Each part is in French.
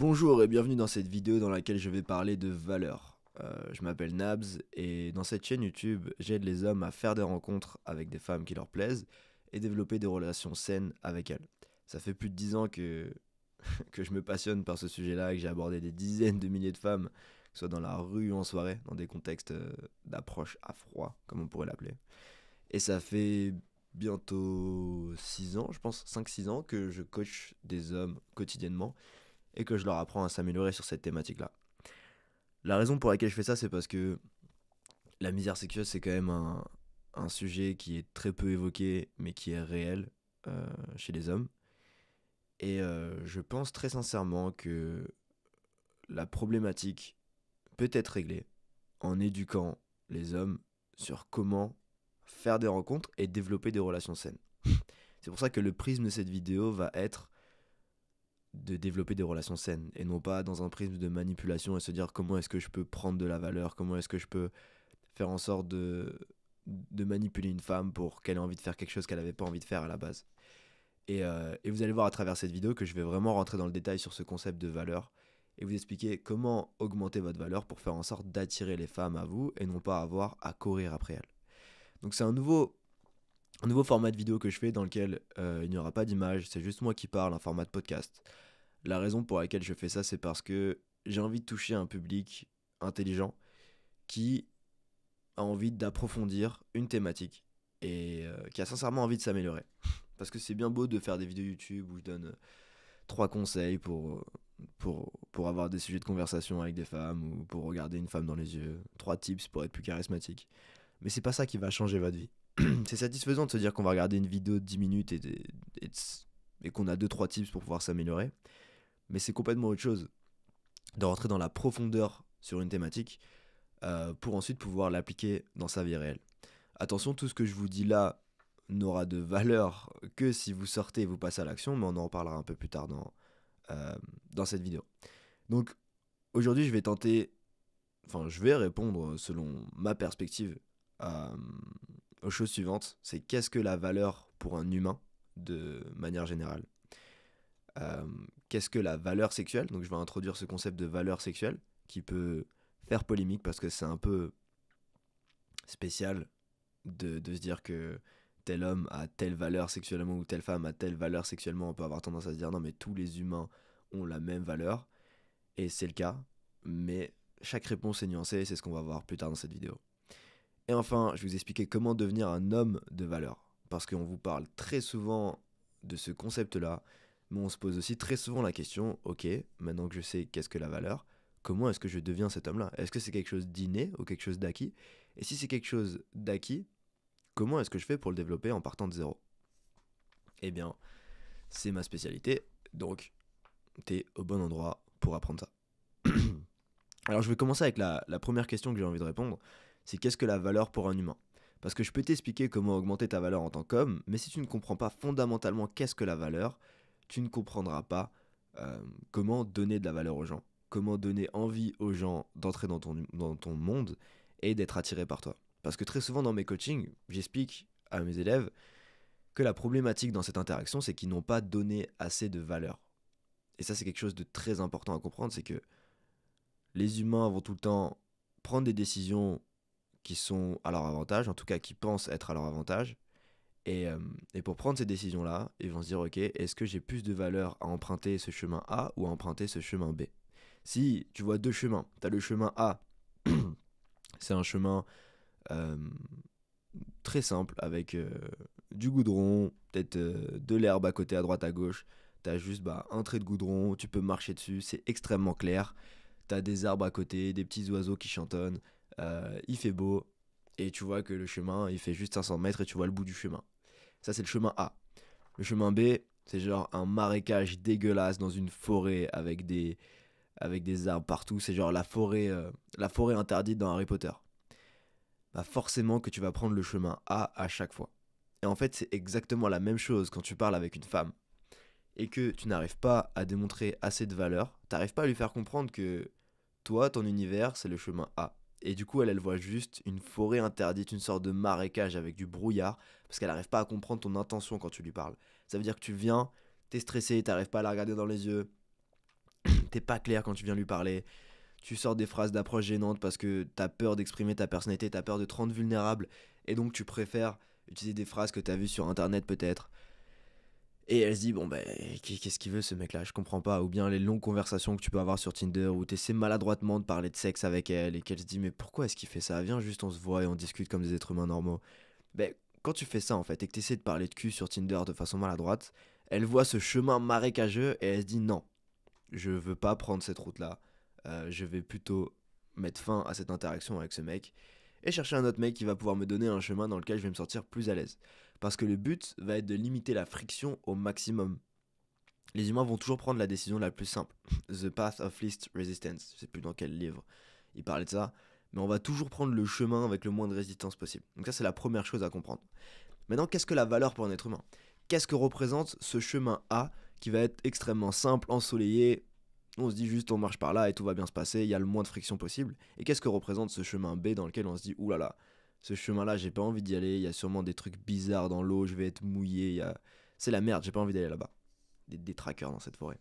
Bonjour et bienvenue dans cette vidéo dans laquelle je vais parler de valeurs. Je m'appelle Nabs et dans cette chaîne YouTube, j'aide les hommes à faire des rencontres avec des femmes qui leur plaisent et développer des relations saines avec elles. Ça fait plus de 10 ans que je me passionne par ce sujet-là, que j'ai abordé des dizaines de milliers de femmes, que ce soit dans la rue ou en soirée, dans des contextes d'approche à froid, comme on pourrait l'appeler. Et ça fait bientôt 6 ans, je pense, 5 6 ans que je coach des hommes quotidiennement et que je leur apprends à s'améliorer sur cette thématique-là. La raison pour laquelle je fais ça, c'est parce que la misère sexuelle, c'est quand même un sujet qui est très peu évoqué, mais qui est réel chez les hommes. Et je pense très sincèrement que la problématique peut être réglée en éduquant les hommes sur comment faire des rencontres et développer des relations saines. C'est pour ça que le prisme de cette vidéo va être de développer des relations saines et non pas dans un prisme de manipulation et se dire comment est-ce que je peux prendre de la valeur, comment est-ce que je peux faire en sorte de manipuler une femme pour qu'elle ait envie de faire quelque chose qu'elle n'avait pas envie de faire à la base. Et vous allez voir à travers cette vidéo que je vais vraiment rentrer dans le détail sur ce concept de valeur et vous expliquer comment augmenter votre valeur pour faire en sorte d'attirer les femmes à vous et non pas avoir à courir après elles. Donc c'est un nouveau format de vidéo que je fais dans lequel il n'y aura pas d'image, c'est juste moi qui parle, un format de podcast. La raison pour laquelle je fais ça, c'est parce que j'ai envie de toucher un public intelligent qui a envie d'approfondir une thématique et qui a sincèrement envie de s'améliorer. Parce que c'est bien beau de faire des vidéos YouTube où je donne 3 conseils pour avoir des sujets de conversation avec des femmes ou pour regarder une femme dans les yeux, 3 tips pour être plus charismatique. Mais c'est pas ça qui va changer votre vie. C'est satisfaisant de se dire qu'on va regarder une vidéo de 10 minutes et qu'on a 2 3 tips pour pouvoir s'améliorer. Mais c'est complètement autre chose de rentrer dans la profondeur sur une thématique pour ensuite pouvoir l'appliquer dans sa vie réelle. Attention, tout ce que je vous dis là n'aura de valeur que si vous sortez et vous passez à l'action, mais on en reparlera un peu plus tard dans cette vidéo. Donc aujourd'hui, je vais répondre selon ma perspective euh, aux choses suivantes. C'est qu'est-ce que la valeur pour un humain de manière générale. Euh, Qu'est-ce que la valeur sexuelle? Donc je vais introduire ce concept de valeur sexuelle qui peut faire polémique parce que c'est un peu spécial de se dire que tel homme a telle valeur sexuellement ou telle femme a telle valeur sexuellement. On peut avoir tendance à se dire non mais tous les humains ont la même valeur et c'est le cas, mais chaque réponse est nuancée et c'est ce qu'on va voir plus tard dans cette vidéo. Et enfin, je vais vous expliquer comment devenir un homme de valeur parce qu'on vous parle très souvent de ce concept-là, mais on se pose aussi très souvent la question, ok, maintenant que je sais qu'est-ce que la valeur, comment est-ce que je deviens cet homme-là? Est-ce que c'est quelque chose d'inné ou quelque chose d'acquis? Et si c'est quelque chose d'acquis, comment est-ce que je fais pour le développer en partant de zéro? Eh bien, c'est ma spécialité, donc t'es au bon endroit pour apprendre ça. Alors je vais commencer avec la première question que j'ai envie de répondre, c'est qu'est-ce que la valeur pour un humain? Parce que je peux t'expliquer comment augmenter ta valeur en tant qu'homme, mais si tu ne comprends pas fondamentalement qu'est-ce que la valeur, tu ne comprendras pas comment donner de la valeur aux gens, comment donner envie aux gens d'entrer dans ton monde et d'être attirés par toi. Parce que très souvent dans mes coachings, j'explique à mes élèves que la problématique dans cette interaction, c'est qu'ils n'ont pas donné assez de valeur. Et ça, c'est quelque chose de très important à comprendre, c'est que les humains vont tout le temps prendre des décisions qui sont à leur avantage, en tout cas qui pensent être à leur avantage. Et pour prendre ces décisions-là, ils vont se dire, ok, est-ce que j'ai plus de valeur à emprunter ce chemin A ou à emprunter ce chemin B? Si tu vois 2 chemins, tu as le chemin A, c'est un chemin euh, très simple avec du goudron, peut-être de l'herbe à côté, à droite, à gauche. Tu as juste un trait de goudron, tu peux marcher dessus, c'est extrêmement clair. Tu as des arbres à côté, des petits oiseaux qui chantonnent, il fait beau, et tu vois que le chemin, il fait juste 500 mètres et tu vois le bout du chemin. Ça, c'est le chemin A. Le chemin B, c'est genre un marécage dégueulasse dans une forêt avec des arbres partout. C'est genre la forêt interdite dans Harry Potter. Bah forcément que tu vas prendre le chemin A à chaque fois. Et en fait, c'est exactement la même chose quand tu parles avec une femme et que tu n'arrives pas à démontrer assez de valeur, tu n'arrives pas à lui faire comprendre que toi, ton univers, c'est le chemin A. Et du coup, elle voit juste une forêt interdite, une sorte de marécage avec du brouillard, parce qu'elle n'arrive pas à comprendre ton intention quand tu lui parles. Ça veut dire que tu viens, t'es stressé, t'arrives pas à la regarder dans les yeux, T'es pas clair quand tu viens lui parler. Tu sors des phrases d'approche gênantes parce que t'as peur d'exprimer ta personnalité, t'as peur de te rendre vulnérable. Et donc tu préfères utiliser des phrases que t'as vues sur internet peut-être. Et elle se dit, bon ben, qu'est-ce qu'il veut ce mec-là, je comprends pas. Ou bien les longues conversations que tu peux avoir sur Tinder où tu essaies maladroitement de parler de sexe avec elle et qu'elle se dit, mais pourquoi est-ce qu'il fait ça? Viens juste, on se voit et on discute comme des êtres humains normaux. Ben, quand tu fais ça en fait et que tu essaies de parler de cul sur Tinder de façon maladroite, elle voit ce chemin marécageux et elle se dit, non, je veux pas prendre cette route-là. Je vais plutôt mettre fin à cette interaction avec ce mec et chercher un autre mec qui va pouvoir me donner un chemin dans lequel je vais me sentir plus à l'aise. Parce que le but va être de limiter la friction au maximum. Les humains vont toujours prendre la décision la plus simple. The Path of Least Resistance. Je sais plus dans quel livre il parlait de ça. Mais on va toujours prendre le chemin avec le moins de résistance possible. Donc ça, c'est la première chose à comprendre. Maintenant, qu'est-ce que la valeur pour un être humain? Qu'est-ce que représente ce chemin A qui va être extrêmement simple, ensoleillé? On se dit juste on marche par là et tout va bien se passer, il y a le moins de friction possible. Et qu'est-ce que représente ce chemin B dans lequel on se dit oulala, ce chemin-là, j'ai pas envie d'y aller, il y a sûrement des trucs bizarres dans l'eau, je vais être mouillé, c'est la merde, j'ai pas envie d'aller là-bas. Des trackers dans cette forêt.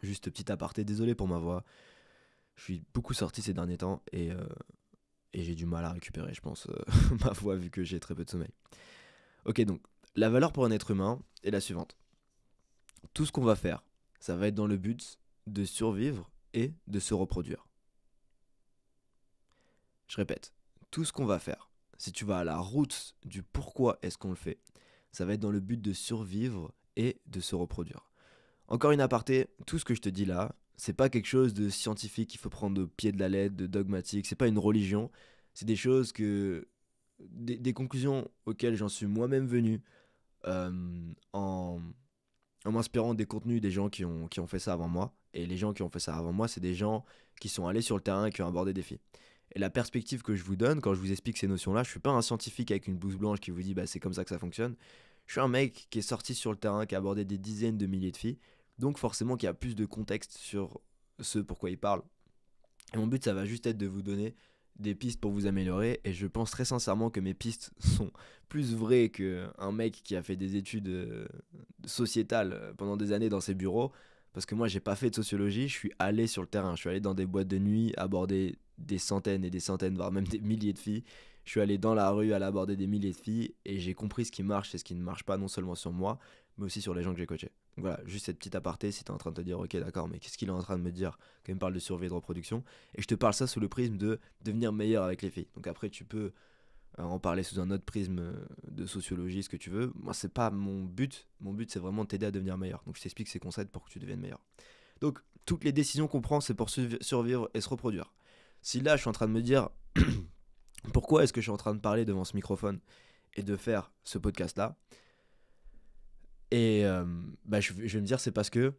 Juste petit aparté, désolé pour ma voix. Je suis beaucoup sorti ces derniers temps et j'ai du mal à récupérer, je pense, ma voix vu que j'ai très peu de sommeil. Ok, donc, la valeur pour un être humain est la suivante. Tout ce qu'on va faire, ça va être dans le but de survivre et de se reproduire. Je répète, tout ce qu'on va faire, si tu vas à la route du pourquoi est-ce qu'on le fait, ça va être dans le but de survivre et de se reproduire. Encore une aparté, tout ce que je te dis là, c'est pas quelque chose de scientifique qu'il faut prendre au pied de la lettre, de dogmatique, c'est pas une religion, c'est des choses que. Des conclusions auxquelles j'en suis moi-même venu en m'inspirant des contenus des gens qui ont fait ça avant moi. Et les gens qui ont fait ça avant moi, c'est des gens qui sont allés sur le terrain et qui ont abordé des défis. Et la perspective que je vous donne quand je vous explique ces notions-là, je suis pas un scientifique avec une blouse blanche qui vous dit bah c'est comme ça que ça fonctionne. Je suis un mec qui est sorti sur le terrain, qui a abordé des dizaines de milliers de filles, donc forcément qui a plus de contexte sur ce pourquoi il parle. Et mon but, ça va juste être de vous donner des pistes pour vous améliorer. Et je pense très sincèrement que mes pistes sont plus vraies qu'un mec qui a fait des études sociétales pendant des années dans ses bureaux. Parce que moi, j'ai pas fait de sociologie, je suis allé sur le terrain. Je suis allé dans des boîtes de nuit, aborder des centaines et des centaines, voire même des milliers de filles. Je suis allé dans la rue, aller aborder des milliers de filles. Et j'ai compris ce qui marche et ce qui ne marche pas, non seulement sur moi, mais aussi sur les gens que j'ai coachés. Donc voilà, juste cette petite aparté si t'es en train de te dire, ok, d'accord, mais qu'est-ce qu'il est en train de me dire quand il me parle de survie et de reproduction? Et je te parle ça sous le prisme de devenir meilleur avec les filles. Donc après, tu peux en parler sous un autre prisme de sociologie, ce que tu veux. Moi, c'est pas mon but. Mon but, c'est vraiment de t'aider à devenir meilleur. Donc je t'explique ces concepts pour que tu deviennes meilleur. Donc, toutes les décisions qu'on prend, c'est pour survivre et se reproduire. Si là, je suis en train de me dire, pourquoi est-ce que je suis en train de parler devant ce microphone et de faire ce podcast-là? Et je vais me dire, c'est parce que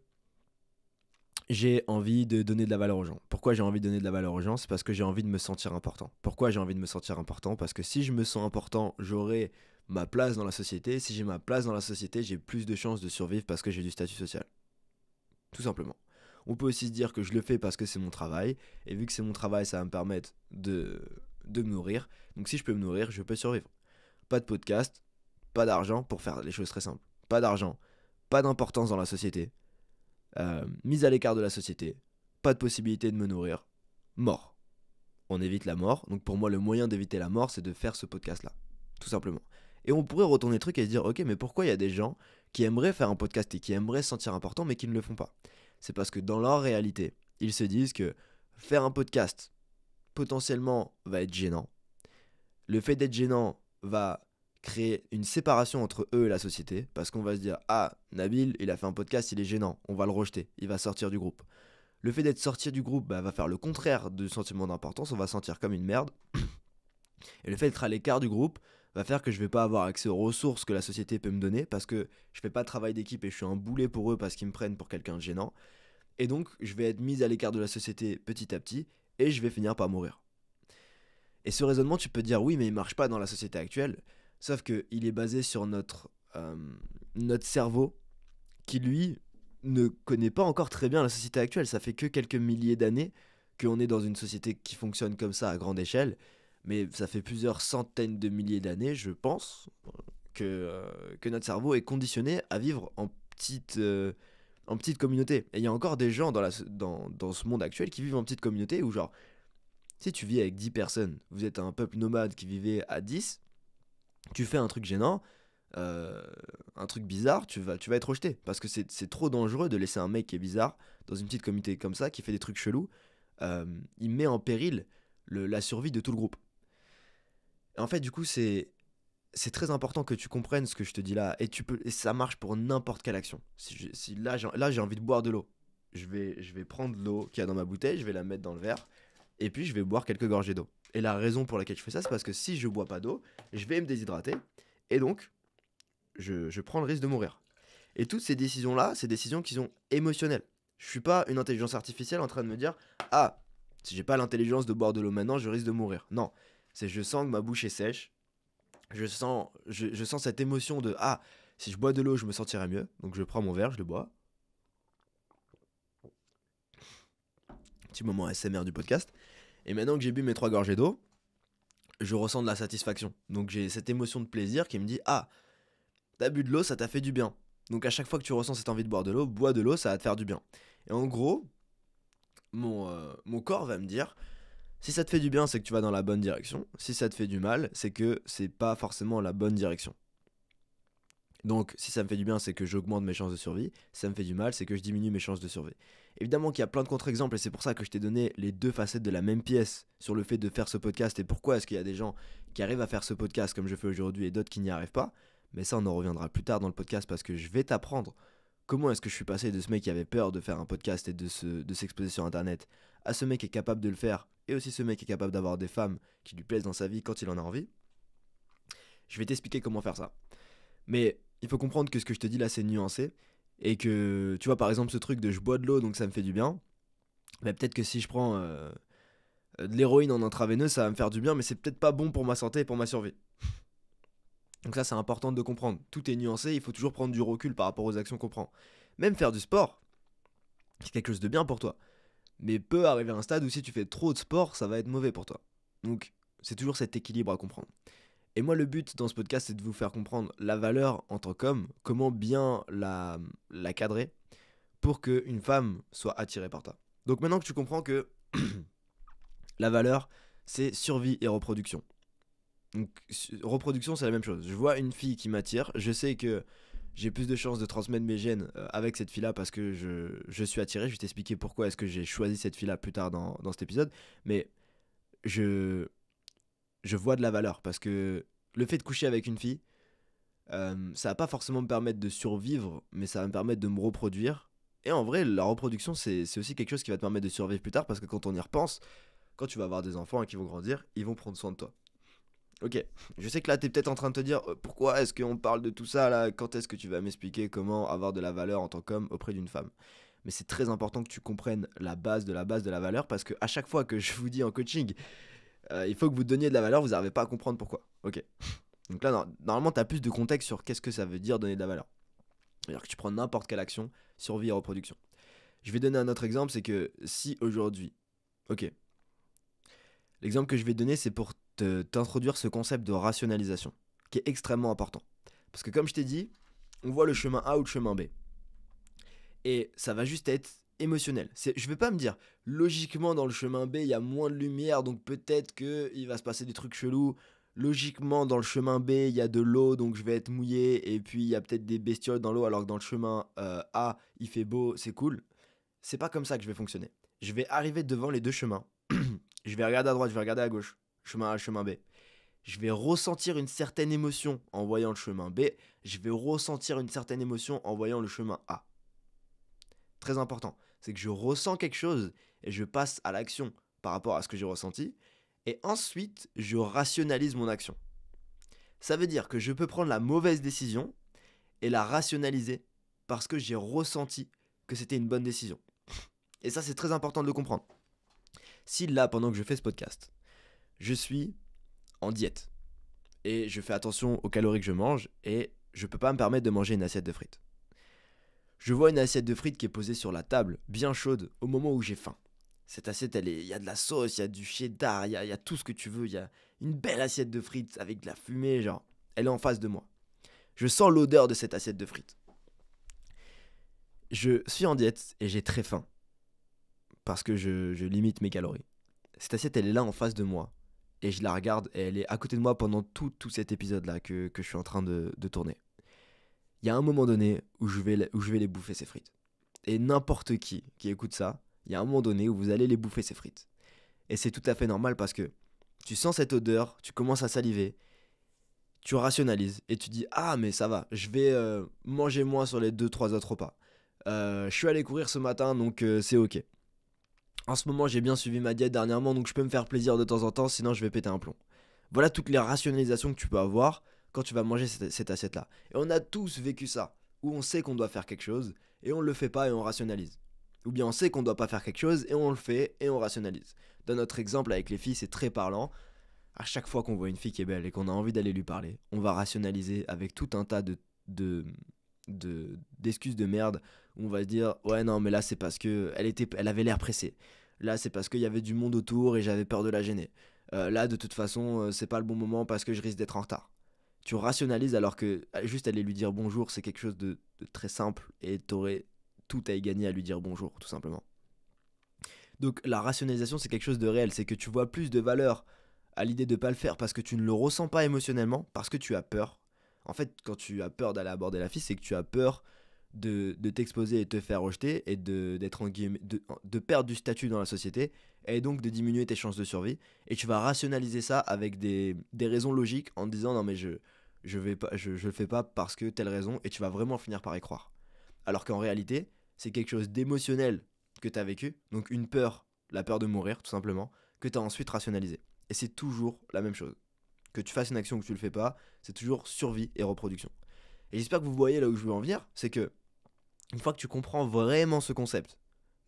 j'ai envie de donner de la valeur aux gens. Pourquoi j'ai envie de donner de la valeur aux gens? C'est parce que j'ai envie de me sentir important. Pourquoi j'ai envie de me sentir important? Parce que si je me sens important, j'aurai ma place dans la société. Si j'ai ma place dans la société, j'ai plus de chances de survivre parce que j'ai du statut social. Tout simplement. On peut aussi se dire que je le fais parce que c'est mon travail. Et vu que c'est mon travail, ça va me permettre de me nourrir. Donc si je peux me nourrir, je peux survivre. Pas de podcast, pas d'argent pour faire les choses très simples. Pas d'argent, pas d'importance dans la société. Mise à l'écart de la société, pas de possibilité de me nourrir, mort. On évite la mort, donc pour moi le moyen d'éviter la mort c'est de faire ce podcast là, tout simplement. Et on pourrait retourner le truc et se dire ok mais pourquoi il y a des gens qui aimeraient faire un podcast et qui aimeraient se sentir important mais qui ne le font pas? C'est parce que dans leur réalité, ils se disent que faire un podcast potentiellement va être gênant. Le fait d'être gênant va créer une séparation entre eux et la société, parce qu'on va se dire ah, Nabil il a fait un podcast, il est gênant, on va le rejeter, il va sortir du groupe. Le fait d'être sorti du groupe va faire le contraire du sentiment d'importance, on va se sentir comme une merde. Et le fait d'être à l'écart du groupe va faire que je vais pas avoir accès aux ressources que la société peut me donner, parce que je fais pas de travail d'équipe et je suis un boulet pour eux parce qu'ils me prennent pour quelqu'un de gênant. Et donc je vais être mis à l'écart de la société petit à petit, et je vais finir par mourir. Et ce raisonnement, tu peux dire oui, mais il marche pas dans la société actuelle. Sauf qu'il est basé sur notre cerveau qui, lui, ne connaît pas encore très bien la société actuelle. Ça fait que quelques milliers d'années qu'on est dans une société qui fonctionne comme ça à grande échelle. Mais ça fait plusieurs centaines de milliers d'années, je pense, que notre cerveau est conditionné à vivre en en petite communauté. Et il y a encore des gens dans ce monde actuel qui vivent en petite communauté où genre, si tu vis avec 10 personnes, vous êtes un peuple nomade qui vivait à 10, tu fais un truc gênant, euh, un truc bizarre, tu vas être rejeté. Parce que c'est trop dangereux de laisser un mec qui est bizarre dans une petite communauté comme ça, qui fait des trucs chelous. Il met en péril la survie de tout le groupe. Et en fait, du coup, c'est très important que tu comprennes ce que je te dis là. Et ça marche pour n'importe quelle action. Si là, j'ai envie de boire de l'eau. Je vais prendre l'eau qu'il y a dans ma bouteille, je vais la mettre dans le verre, et puis je vais boire quelques gorgées d'eau. Et la raison pour laquelle je fais ça, c'est parce que si je bois pas d'eau, je vais me déshydrater, et donc je prends le risque de mourir. Et toutes ces décisions-là, c'est des décisions qui sont émotionnelles. Je suis pas une intelligence artificielle en train de me dire ah, si j'ai pas l'intelligence de boire de l'eau maintenant, je risque de mourir. Non, c'est je sens que ma bouche est sèche, je sens cette émotion de ah, si je bois de l'eau, je me sentirai mieux. Donc je prends mon verre, je le bois. Petit moment ASMR du podcast. Et maintenant que j'ai bu mes 3 gorgées d'eau, je ressens de la satisfaction. Donc j'ai cette émotion de plaisir qui me dit ah, t'as bu de l'eau, ça t'a fait du bien. Donc à chaque fois que tu ressens cette envie de boire de l'eau, bois de l'eau, ça va te faire du bien. Et en gros, mon corps va me dire, si ça te fait du bien, c'est que tu vas dans la bonne direction. Si ça te fait du mal, c'est que c'est pas forcément la bonne direction. Donc si ça me fait du bien, c'est que j'augmente mes chances de survie. Si ça me fait du mal, c'est que je diminue mes chances de survie. Évidemment qu'il y a plein de contre-exemples et c'est pour ça que je t'ai donné les deux facettes de la même pièce sur le fait de faire ce podcast et pourquoi est-ce qu'il y a des gens qui arrivent à faire ce podcast comme je fais aujourd'hui et d'autres qui n'y arrivent pas. Mais ça, on en reviendra plus tard dans le podcast parce que je vais t'apprendre comment est-ce que je suis passé de ce mec qui avait peur de faire un podcast et de s'exposer sur internet à ce mec qui est capable de le faire et aussi ce mec qui est capable d'avoir des femmes qui lui plaisent dans sa vie quand il en a envie. Je vais t'expliquer comment faire ça. Mais il faut comprendre que ce que je te dis là, c'est nuancé. Et que, tu vois, par exemple, ce truc de je bois de l'eau donc ça me fait du bien. Bah, peut-être que si je prends de l'héroïne en intraveineuse, ça va me faire du bien, mais c'est peut-être pas bon pour ma santé et pour ma survie. Donc ça, c'est important de comprendre. Tout est nuancé, il faut toujours prendre du recul par rapport aux actions qu'on prend. Même faire du sport, c'est quelque chose de bien pour toi. Mais peut arriver à un stade où si tu fais trop de sport, ça va être mauvais pour toi. Donc, c'est toujours cet équilibre à comprendre. Et moi, le but dans ce podcast, c'est de vous faire comprendre la valeur en tant qu'homme, comment bien la cadrer pour qu'une femme soit attirée par toi. Donc maintenant que tu comprends que la valeur, c'est survie et reproduction. Donc reproduction, c'est la même chose. Je vois une fille qui m'attire, je sais que j'ai plus de chances de transmettre mes gènes avec cette fille-là parce que je suis attiré. Je vais t'expliquer pourquoi est-ce que j'ai choisi cette fille-là plus tard dans cet épisode. Mais je, je vois de la valeur parce que le fait de coucher avec une fille, ça va pas forcément me permettre de survivre, mais ça va me permettre de me reproduire. Et en vrai, la reproduction, c'est aussi quelque chose qui va te permettre de survivre plus tard parce que quand on y repense, quand tu vas avoir des enfants et qu'ils vont grandir, ils vont prendre soin de toi. Ok, je sais que là, t'es peut-être en train de te dire pourquoi est-ce qu'on parle de tout ça là. Quand est-ce que tu vas m'expliquer comment avoir de la valeur en tant qu'homme auprès d'une femme? Mais c'est très important que tu comprennes la base de la base de la valeur parce que à chaque fois que je vous dis en coaching, il faut que vous donniez de la valeur, vous n'arrivez pas à comprendre pourquoi. Ok. Donc là, normalement, tu as plus de contexte sur qu'est-ce que ça veut dire donner de la valeur. C'est-à-dire que tu prends n'importe quelle action, survie et reproduction. Je vais donner un autre exemple, c'est que si aujourd'hui, ok, l'exemple que je vais te donner, c'est pour t'introduire ce concept de rationalisation, qui est extrêmement important. Parce que comme je t'ai dit, on voit le chemin A ou le chemin B. Et ça va juste être émotionnel. Je vais pas me dire, logiquement dans le chemin B, il y a moins de lumière, donc peut-être qu'il va se passer des trucs chelous. Logiquement, dans le chemin B, il y a de l'eau, donc je vais être mouillé, et puis il y a peut-être des bestioles dans l'eau, alors que dans le chemin A, il fait beau, c'est cool. C'est pas comme ça que je vais fonctionner. Je vais arriver devant les deux chemins. Je vais regarder à droite, je vais regarder à gauche. Chemin A, chemin B. Je vais ressentir une certaine émotion en voyant le chemin B. Je vais ressentir une certaine émotion en voyant le chemin A. Très important. C'est que je ressens quelque chose et je passe à l'action par rapport à ce que j'ai ressenti. Et ensuite, je rationalise mon action. Ça veut dire que je peux prendre la mauvaise décision et la rationaliser parce que j'ai ressenti que c'était une bonne décision. Et ça, c'est très important de le comprendre. Si là, pendant que je fais ce podcast, je suis en diète et je fais attention aux calories que je mange et je peux pas me permettre de manger une assiette de frites. Je vois une assiette de frites qui est posée sur la table, bien chaude, au moment où j'ai faim. Cette assiette, il y a de la sauce, il y a du cheddar, il y a tout ce que tu veux, il y a une belle assiette de frites avec de la fumée, genre, elle est en face de moi. Je sens l'odeur de cette assiette de frites. Je suis en diète et j'ai très faim parce que je limite mes calories. Cette assiette, elle est là en face de moi et je la regarde et elle est à côté de moi pendant tout cet épisode-là que je suis en train de tourner. Il y a un moment donné où je vais les bouffer ces frites. Et n'importe qui écoute ça, il y a un moment donné où vous allez les bouffer ces frites. Et c'est tout à fait normal parce que tu sens cette odeur, tu commences à saliver, tu rationalises et tu dis ah mais ça va, je vais manger moins sur les deux-trois autres repas. Je suis allé courir ce matin donc c'est ok. En ce moment j'ai bien suivi ma diète dernièrement donc je peux me faire plaisir de temps en temps sinon je vais péter un plomb. Voilà toutes les rationalisations que tu peux avoir quand tu vas manger cette assiette-là. Et on a tous vécu ça, où on sait qu'on doit faire quelque chose et on le fait pas et on rationalise. Ou bien on sait qu'on doit pas faire quelque chose et on le fait et on rationalise. Dans notre exemple avec les filles, c'est très parlant. À chaque fois qu'on voit une fille qui est belle et qu'on a envie d'aller lui parler, on va rationaliser avec tout un tas de, d'excuses de merde où on va se dire ouais non mais là c'est parce que elle avait l'air pressée. Là c'est parce qu'il y avait du monde autour et j'avais peur de la gêner. Là de toute façon c'est pas le bon moment parce que je risque d'être en retard. Tu rationalises alors que juste aller lui dire bonjour c'est quelque chose de très simple et t'aurais tout à y gagner à lui dire bonjour tout simplement. Donc la rationalisation c'est quelque chose de réel, c'est que tu vois plus de valeur à l'idée de pas le faire parce que tu ne le ressens pas émotionnellement, parce que tu as peur. En fait, quand tu as peur d'aller aborder la fille, c'est que tu as peur de t'exposer et te faire rejeter et d'être en guillemets, de perdre du statut dans la société et donc de diminuer tes chances de survie. Et tu vas rationaliser ça avec des raisons logiques en te disant non mais je le fais pas parce que telle raison et tu vas vraiment finir par y croire. Alors qu'en réalité, c'est quelque chose d'émotionnel que tu as vécu, donc une peur, la peur de mourir tout simplement, que tu as ensuite rationalisé. Et c'est toujours la même chose. Que tu fasses une action ou que tu le fais pas, c'est toujours survie et reproduction. Et j'espère que vous voyez là où je veux en venir, c'est que une fois que tu comprends vraiment ce concept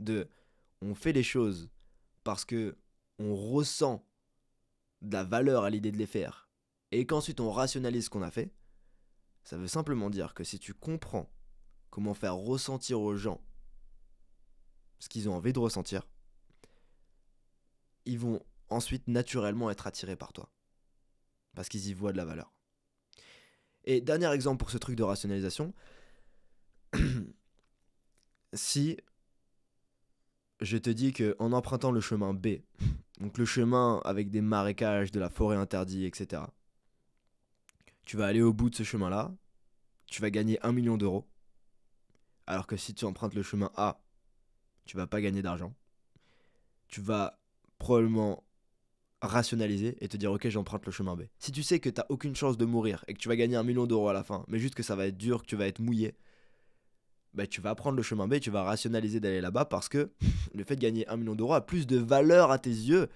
de on fait les choses parce que on ressent de la valeur à l'idée de les faire et qu'ensuite on rationalise ce qu'on a fait, ça veut simplement dire que si tu comprends comment faire ressentir aux gens ce qu'ils ont envie de ressentir, ils vont ensuite naturellement être attirés par toi parce qu'ils y voient de la valeur. Et dernier exemple pour ce truc de rationalisation, si je te dis qu'en empruntant le chemin B, donc le chemin avec des marécages, de la forêt interdite, etc., tu vas aller au bout de ce chemin-là, tu vas gagner 1 million d'euros, alors que si tu empruntes le chemin A, tu vas pas gagner d'argent. Tu vas probablement rationaliser et te dire ok j'emprunte le chemin B. Si tu sais que t'as aucune chance de mourir et que tu vas gagner 1 million d'euros à la fin, mais juste que ça va être dur, que tu vas être mouillé, bah, tu vas prendre le chemin B et tu vas rationaliser d'aller là-bas parce que le fait de gagner 1 million d'euros a plus de valeur à tes yeux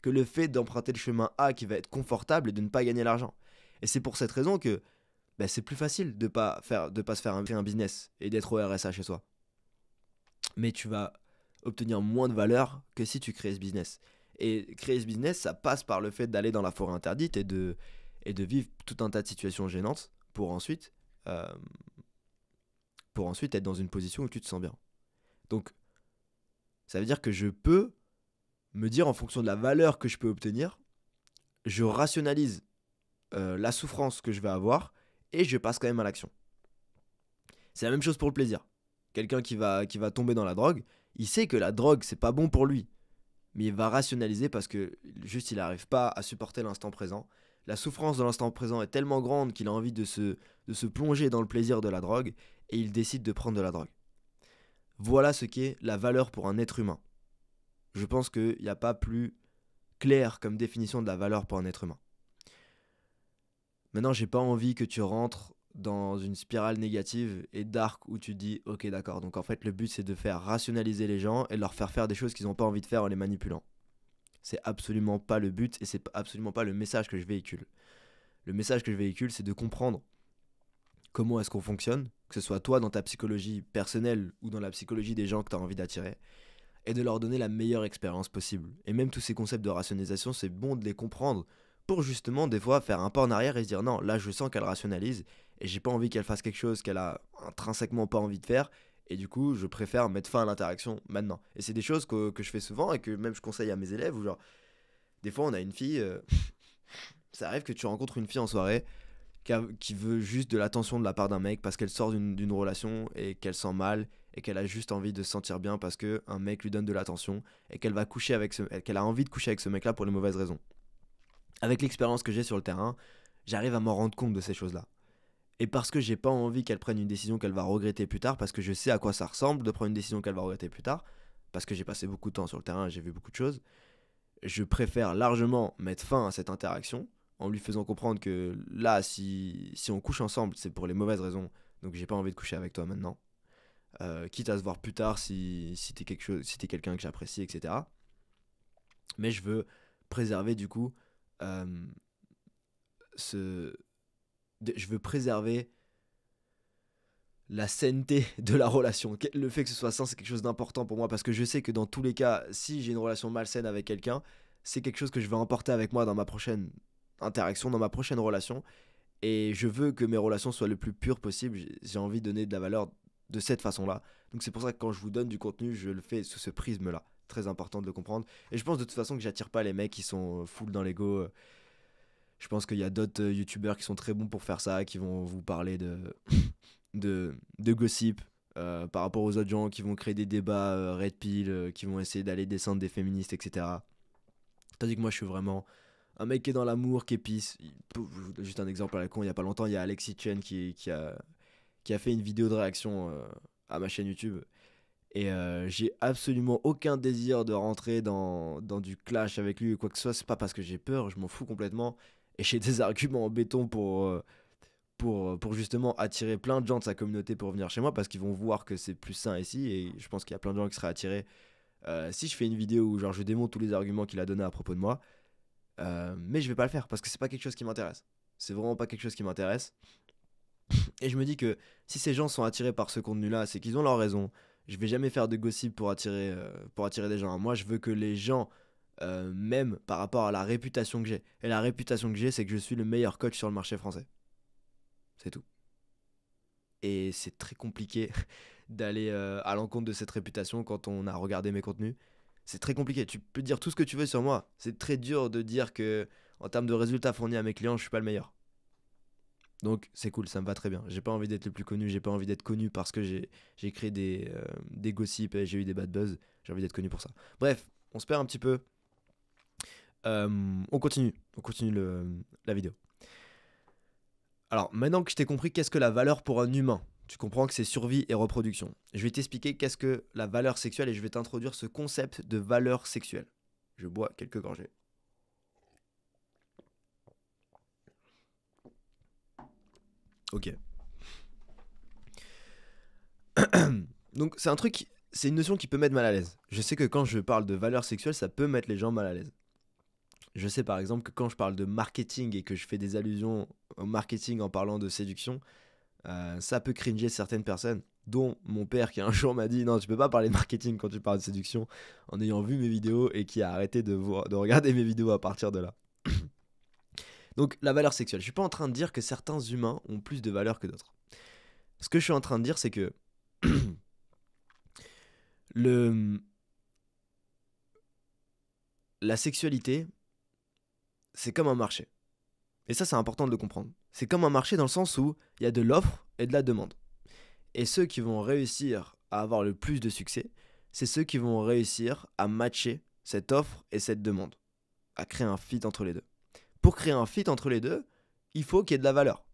que le fait d'emprunter le chemin A qui va être confortable et de ne pas gagner l'argent. Et c'est pour cette raison que bah, c'est plus facile de pas se faire un business et d'être au RSA chez soi. Mais tu vas obtenir moins de valeur que si tu crées ce business. Et créer ce business, ça passe par le fait d'aller dans la forêt interdite et de vivre tout un tas de situations gênantes euh, pour ensuite être dans une position où tu te sens bien. Donc, ça veut dire que je peux me dire en fonction de la valeur que je peux obtenir, je rationalise la souffrance que je vais avoir et je passe quand même à l'action. C'est la même chose pour le plaisir. Quelqu'un qui va tomber dans la drogue, il sait que la drogue, c'est pas bon pour lui. Mais il va rationaliser parce que juste il n'arrive pas à supporter l'instant présent. La souffrance de l'instant présent est tellement grande qu'il a envie de se plonger dans le plaisir de la drogue et il décide de prendre de la drogue. Voilà ce qu'est la valeur pour un être humain. Je pense qu'il n'y a pas plus clair comme définition de la valeur pour un être humain. Maintenant, j'ai pas envie que tu rentres dans une spirale négative et dark où tu te dis ok d'accord, donc en fait le but c'est de faire rationaliser les gens et de leur faire faire des choses qu'ils n'ont pas envie de faire en les manipulant. C'est absolument pas le but et c'est absolument pas le message que je véhicule. Le message que je véhicule c'est de comprendre comment est-ce qu'on fonctionne, que ce soit toi dans ta psychologie personnelle ou dans la psychologie des gens que tu as envie d'attirer, et de leur donner la meilleure expérience possible. Et même tous ces concepts de rationalisation, c'est bon de les comprendre pour justement des fois faire un pas en arrière et se dire non, là je sens qu'elle rationalise et j'ai pas envie qu'elle fasse quelque chose qu'elle a intrinsèquement pas envie de faire et du coup je préfère mettre fin à l'interaction maintenant. Et c'est des choses que je fais souvent et que même je conseille à mes élèves où genre des fois on a une fille, ça arrive que tu rencontres une fille en soirée qui veut juste de l'attention de la part d'un mec parce qu'elle sort d'une relation et qu'elle sent mal et qu'elle a juste envie de se sentir bien parce que un mec lui donne de l'attention et qu'elle a envie de coucher avec ce mec-là pour les mauvaises raisons. Avec l'expérience que j'ai sur le terrain, j'arrive à m'en rendre compte de ces choses-là. Et parce que j'ai pas envie qu'elle prenne une décision qu'elle va regretter plus tard, parce que je sais à quoi ça ressemble de prendre une décision qu'elle va regretter plus tard, parce que j'ai passé beaucoup de temps sur le terrain et j'ai vu beaucoup de choses, je préfère largement mettre fin à cette interaction en lui faisant comprendre que là, si on couche ensemble, c'est pour les mauvaises raisons, donc j'ai pas envie de coucher avec toi maintenant. Quitte à se voir plus tard si t'es quelqu'un que j'apprécie, etc. Mais je veux préserver du coup euh, ce, je veux préserver la sainteté de la relation. Le fait que ce soit sain, c'est quelque chose d'important pour moi parce que je sais que dans tous les cas, si j'ai une relation malsaine avec quelqu'un, c'est quelque chose que je vais emporter avec moi dans ma prochaine interaction, dans ma prochaine relation. Et je veux que mes relations soient le plus pures possible. J'ai envie de donner de la valeur de cette façon-là. Donc c'est pour ça que quand je vous donne du contenu, je le fais sous ce prisme-là. Très important de le comprendre. Et je pense de toute façon que j'attire pas les mecs qui sont full dans l'ego. Je pense qu'il y a d'autres youtubeurs qui sont très bons pour faire ça, qui vont vous parler de gossip par rapport aux autres gens, qui vont créer des débats red pill, qui vont essayer d'aller descendre des féministes, etc. Tandis que moi, je suis vraiment un mec qui est dans l'amour, qui est peace. Juste un exemple à la con, il y a pas longtemps, il y a Alexis Chen qui a fait une vidéo de réaction à ma chaîne YouTube. Et j'ai absolument aucun désir de rentrer dans du clash avec lui ou quoi que ce soit. C'est pas parce que j'ai peur, je m'en fous complètement. Et j'ai des arguments en béton pour justement attirer plein de gens de sa communauté pour venir chez moi parce qu'ils vont voir que c'est plus sain ici. Et je pense qu'il y a plein de gens qui seraient attirés si je fais une vidéo où genre, je démonte tous les arguments qu'il a donnés à propos de moi. Mais je vais pas le faire parce que c'est pas quelque chose qui m'intéresse. C'est vraiment pas quelque chose qui m'intéresse. Et je me dis que si ces gens sont attirés par ce contenu-là, c'est qu'ils ont leur raison. Je vais jamais faire de gossip pour attirer des gens. Moi, je veux que les gens m'aiment par rapport à la réputation que j'ai. Et la réputation que j'ai, c'est que je suis le meilleur coach sur le marché français. C'est tout. Et c'est très compliqué d'aller à l'encontre de cette réputation quand on a regardé mes contenus. C'est très compliqué. Tu peux dire tout ce que tu veux sur moi. C'est très dur de dire que, en termes de résultats fournis à mes clients, je suis pas le meilleur. Donc c'est cool, ça me va très bien. J'ai pas envie d'être le plus connu, j'ai pas envie d'être connu parce que j'ai créé des gossips et j'ai eu des bad buzz. J'ai envie d'être connu pour ça. Bref, on se perd un petit peu. On continue la vidéo. Alors maintenant que je t'ai compris qu'est-ce que la valeur pour un humain, tu comprends que c'est survie et reproduction. Je vais t'expliquer qu'est-ce que la valeur sexuelle et je vais t'introduire ce concept de valeur sexuelle. Je bois quelques gorgées. Ok. Donc c'est une notion qui peut mettre mal à l'aise. Je sais que quand je parle de valeur sexuelle, ça peut mettre les gens mal à l'aise. Je sais par exemple que quand je parle de marketing et que je fais des allusions au marketing en parlant de séduction, ça peut cringer certaines personnes, dont mon père qui un jour m'a dit non, tu peux pas parler de marketing quand tu parles de séduction, en ayant vu mes vidéos et qui a arrêté de regarder mes vidéos à partir de là. Donc la valeur sexuelle, je suis pas en train de dire que certains humains ont plus de valeur que d'autres. Ce que je suis en train de dire, c'est que la sexualité, c'est comme un marché. Et ça, c'est important de le comprendre. C'est comme un marché dans le sens où il y a de l'offre et de la demande. Et ceux qui vont réussir à avoir le plus de succès, c'est ceux qui vont réussir à matcher cette offre et cette demande, à créer un fit entre les deux. Pour créer un fit entre les deux, il faut qu'il y ait de la valeur.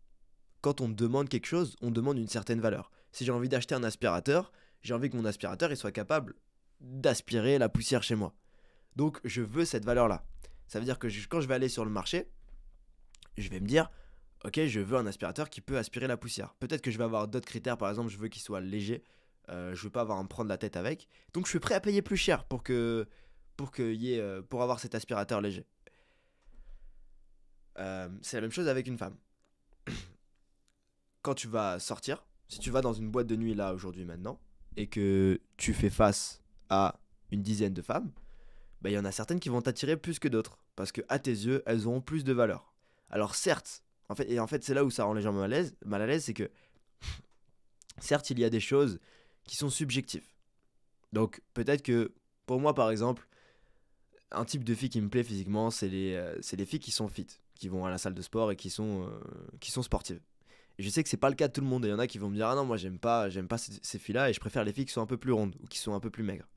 Quand on demande quelque chose, on demande une certaine valeur. Si j'ai envie d'acheter un aspirateur, j'ai envie que mon aspirateur il soit capable d'aspirer la poussière chez moi. Donc je veux cette valeur-là. Ça veut dire que quand je vais aller sur le marché, je vais me dire, ok, je veux un aspirateur qui peut aspirer la poussière. Peut-être que je vais avoir d'autres critères, par exemple, je veux qu'il soit léger, je veux pas avoir à me prendre la tête avec. Donc je suis prêt à payer plus cher pour avoir cet aspirateur léger. C'est la même chose avec une femme. Quand tu vas sortir, si tu vas dans une boîte de nuit là aujourd'hui maintenant, et que tu fais face à une dizaine de femmes, bah, y en a certaines qui vont t'attirer plus que d'autres, parce que à tes yeux, elles auront plus de valeur. Alors certes, en fait c'est là où ça rend les gens mal à l'aise, c'est que certes il y a des choses qui sont subjectives. Donc peut-être que pour moi par exemple, un type de fille qui me plaît physiquement, c'est les filles qui sont fit, qui vont à la salle de sport et qui sont sportives. Et je sais que c'est pas le cas de tout le monde. Et il y en a qui vont me dire ah non, moi j'aime pas ces filles-là et je préfère les filles qui sont un peu plus rondes ou qui sont un peu plus maigres.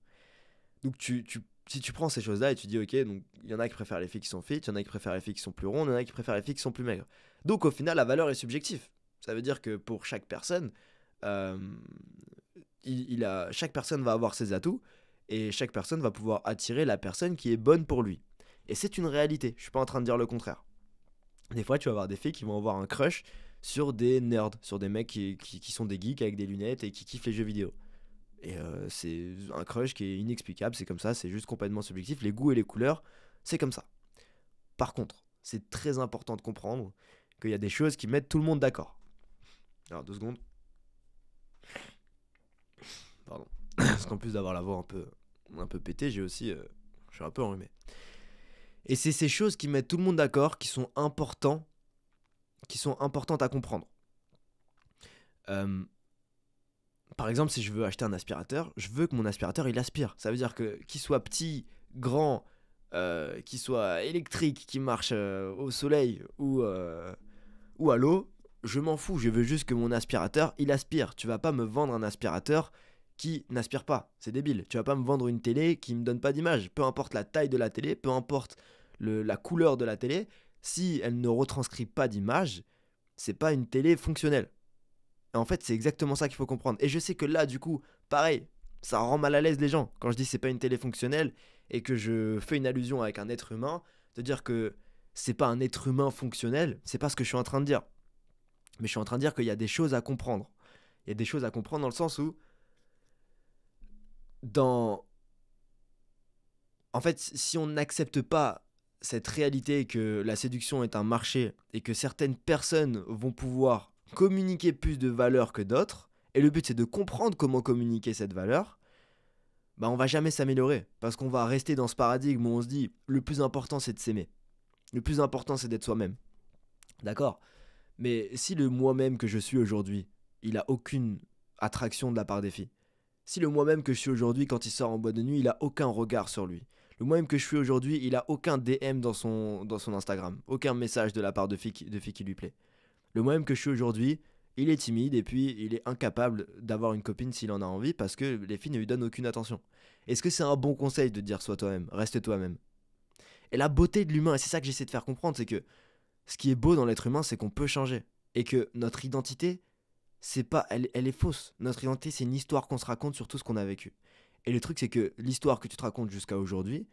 Donc si tu prends ces choses-là et tu dis ok, donc il y en a qui préfèrent les filles qui sont fit, il y en a qui préfèrent les filles qui sont plus rondes, il y en a qui préfèrent les filles qui sont plus maigres. Donc au final, la valeur est subjective. Ça veut dire que pour chaque personne, euh, chaque personne va avoir ses atouts et chaque personne va pouvoir attirer la personne qui est bonne pour lui. Et c'est une réalité, je suis pas en train de dire le contraire. Des fois, tu vas avoir des filles qui vont avoir un crush sur des nerds, sur des mecs qui sont des geeks avec des lunettes et qui kiffent les jeux vidéo. Et c'est un crush qui est inexplicable, c'est comme ça, c'est juste complètement subjectif. Les goûts et les couleurs, c'est comme ça. Par contre, c'est très important de comprendre qu'il y a des choses qui mettent tout le monde d'accord. Alors, 2 secondes. Pardon. Parce qu'en plus d'avoir la voix un peu pétée, je suis un peu enrhumé. Et c'est ces choses qui mettent tout le monde d'accord, qui sont importantes à comprendre. Par exemple, si je veux acheter un aspirateur, je veux que mon aspirateur il aspire. Ça veut dire que qu'il soit petit, grand, qu'il soit électrique, qu'il marche au soleil ou à l'eau, je m'en fous. Je veux juste que mon aspirateur il aspire. Tu vas pas me vendre un aspirateur qui n'aspire pas. C'est débile. Tu vas pas me vendre une télé qui me donne pas d'image. Peu importe la taille de la télé, peu importe la couleur de la télé, si elle ne retranscrit pas d'image, c'est pas une télé fonctionnelle. Et en fait, c'est exactement ça qu'il faut comprendre. Et je sais que là, du coup, pareil, ça rend mal à l'aise les gens. Quand je dis c'est pas une télé fonctionnelle et que je fais une allusion avec un être humain, de dire que c'est pas un être humain fonctionnel, c'est pas ce que je suis en train de dire. Mais je suis en train de dire qu'il y a des choses à comprendre. Il y a des choses à comprendre dans le sens où, en fait, si on n'accepte pas cette réalité que la séduction est un marché et que certaines personnes vont pouvoir communiquer plus de valeur que d'autres, et le but c'est de comprendre comment communiquer cette valeur, bah on va jamais s'améliorer parce qu'on va rester dans ce paradigme où on se dit le plus important c'est de s'aimer. Le plus important c'est d'être soi-même. D'accord ? Mais si le moi-même que je suis aujourd'hui, il a aucune attraction de la part des filles. Si le moi-même que je suis aujourd'hui quand il sort en boîte de nuit, il a aucun regard sur lui. Le moi-même que je suis aujourd'hui, il a aucun DM dans son Instagram, aucun message de la part de filles qui lui plaît. Le moi-même que je suis aujourd'hui, il est timide et puis il est incapable d'avoir une copine s'il en a envie parce que les filles ne lui donnent aucune attention. Est-ce que c'est un bon conseil de dire sois toi-même, reste toi-même? Et la beauté de l'humain, et c'est ça que j'essaie de faire comprendre, c'est que ce qui est beau dans l'être humain, c'est qu'on peut changer. Et que notre identité, c'est pas, elle est fausse. Notre identité, c'est une histoire qu'on se raconte sur tout ce qu'on a vécu. Et le truc, c'est que l'histoire que tu te racontes jusqu'à aujourd'hui,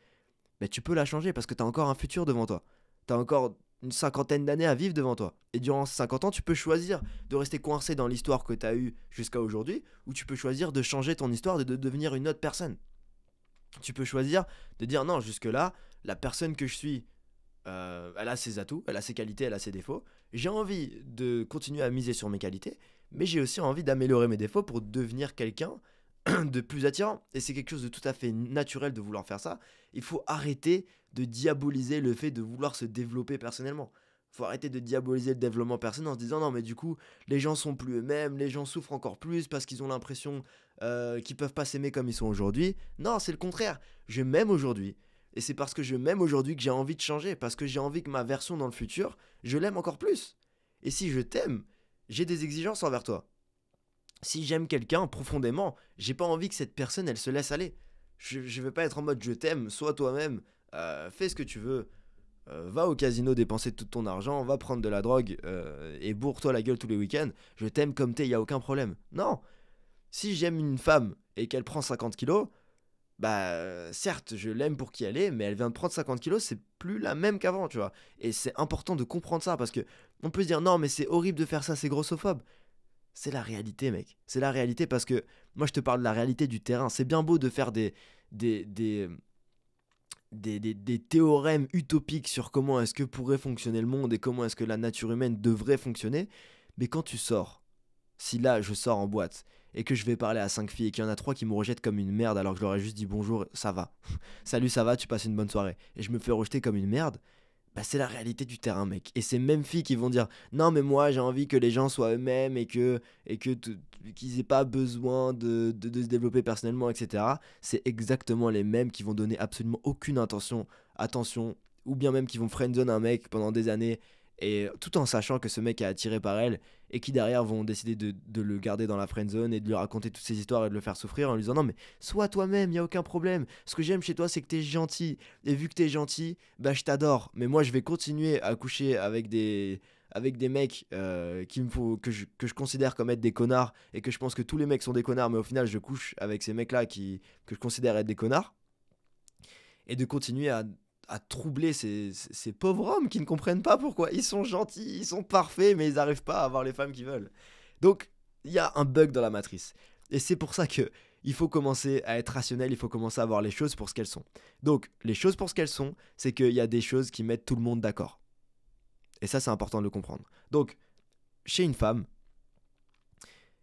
bah, tu peux la changer parce que tu as encore un futur devant toi. Tu as encore une cinquantaine d'années à vivre devant toi. Et durant ces 50 ans, tu peux choisir de rester coincé dans l'histoire que tu as eue jusqu'à aujourd'hui, ou tu peux choisir de changer ton histoire, de devenir une autre personne. Tu peux choisir de dire non, jusque-là, la personne que je suis, elle a ses atouts, elle a ses qualités, elle a ses défauts. J'ai envie de continuer à miser sur mes qualités, mais j'ai aussi envie d'améliorer mes défauts pour devenir quelqu'un de plus attirant. Et c'est quelque chose de tout à fait naturel de vouloir faire ça. Il faut arrêter de diaboliser le fait de vouloir se développer personnellement. Il faut arrêter de diaboliser le développement personnel en se disant non mais du coup les gens sont plus eux-mêmes, les gens souffrent encore plus parce qu'ils ont l'impression qu'ils peuvent pas s'aimer comme ils sont aujourd'hui. Non, c'est le contraire. Je m'aime aujourd'hui. Et c'est parce que je m'aime aujourd'hui que j'ai envie de changer, parce que j'ai envie que ma version dans le futur, je l'aime encore plus. Et si je t'aime, j'ai des exigences envers toi. Si j'aime quelqu'un profondément, j'ai pas envie que cette personne elle se laisse aller. Je veux pas être en mode je t'aime, sois toi-même, fais ce que tu veux, va au casino dépenser tout ton argent, va prendre de la drogue et bourre-toi la gueule tous les week-ends. Je t'aime comme t'es, y a aucun problème. Non, si j'aime une femme et qu'elle prend 50 kilos, bah certes je l'aime pour qui elle est, mais elle vient de prendre 50 kilos, c'est plus la même qu'avant, tu vois. Et c'est important de comprendre ça parce que on peut se dire non mais c'est horrible de faire ça, c'est grossophobe. C'est la réalité, mec. C'est la réalité parce que moi, je te parle de la réalité du terrain. C'est bien beau de faire des, des, des théorèmes utopiques sur comment est-ce que pourrait fonctionner le monde et comment est-ce que la nature humaine devrait fonctionner. Mais quand tu sors, si là, je sors en boîte et que je vais parler à 5 filles et qu'il y en a 3 qui me rejettent comme une merde alors que je leur ai juste dit bonjour, ça va. Salut, ça va, tu passes une bonne soirée. Et je me fais rejeter comme une merde. Bah c'est la réalité du terrain, mec. Et ces mêmes filles qui vont dire non mais moi j'ai envie que les gens soient eux-mêmes qu'ils aient pas besoin de se développer personnellement, etc. C'est exactement les mêmes qui vont donner absolument aucune attention, ou bien même qui vont friendzone un mec pendant des années et tout en sachant que ce mec est attiré par elle, et qui derrière vont décider de le garder dans la friendzone et de lui raconter toutes ces histoires et de le faire souffrir en lui disant non mais sois toi-même, y a aucun problème, ce que j'aime chez toi c'est que t'es gentil, et vu que t'es gentil, bah je t'adore, mais moi je vais continuer à coucher avec des mecs que je considère comme être des connards, et que je pense que tous les mecs sont des connards, mais au final je couche avec ces mecs là que je considère être des connards, et de continuer à troubler ces pauvres hommes qui ne comprennent pas pourquoi. Ils sont gentils, ils sont parfaits, mais ils n'arrivent pas à avoir les femmes qu'ils veulent. Donc, il y a un bug dans la matrice. Et c'est pour ça que il faut commencer à être rationnel, il faut commencer à voir les choses pour ce qu'elles sont. Donc, les choses pour ce qu'elles sont, c'est qu'il y a des choses qui mettent tout le monde d'accord. Et ça, c'est important de le comprendre. Donc, chez une femme,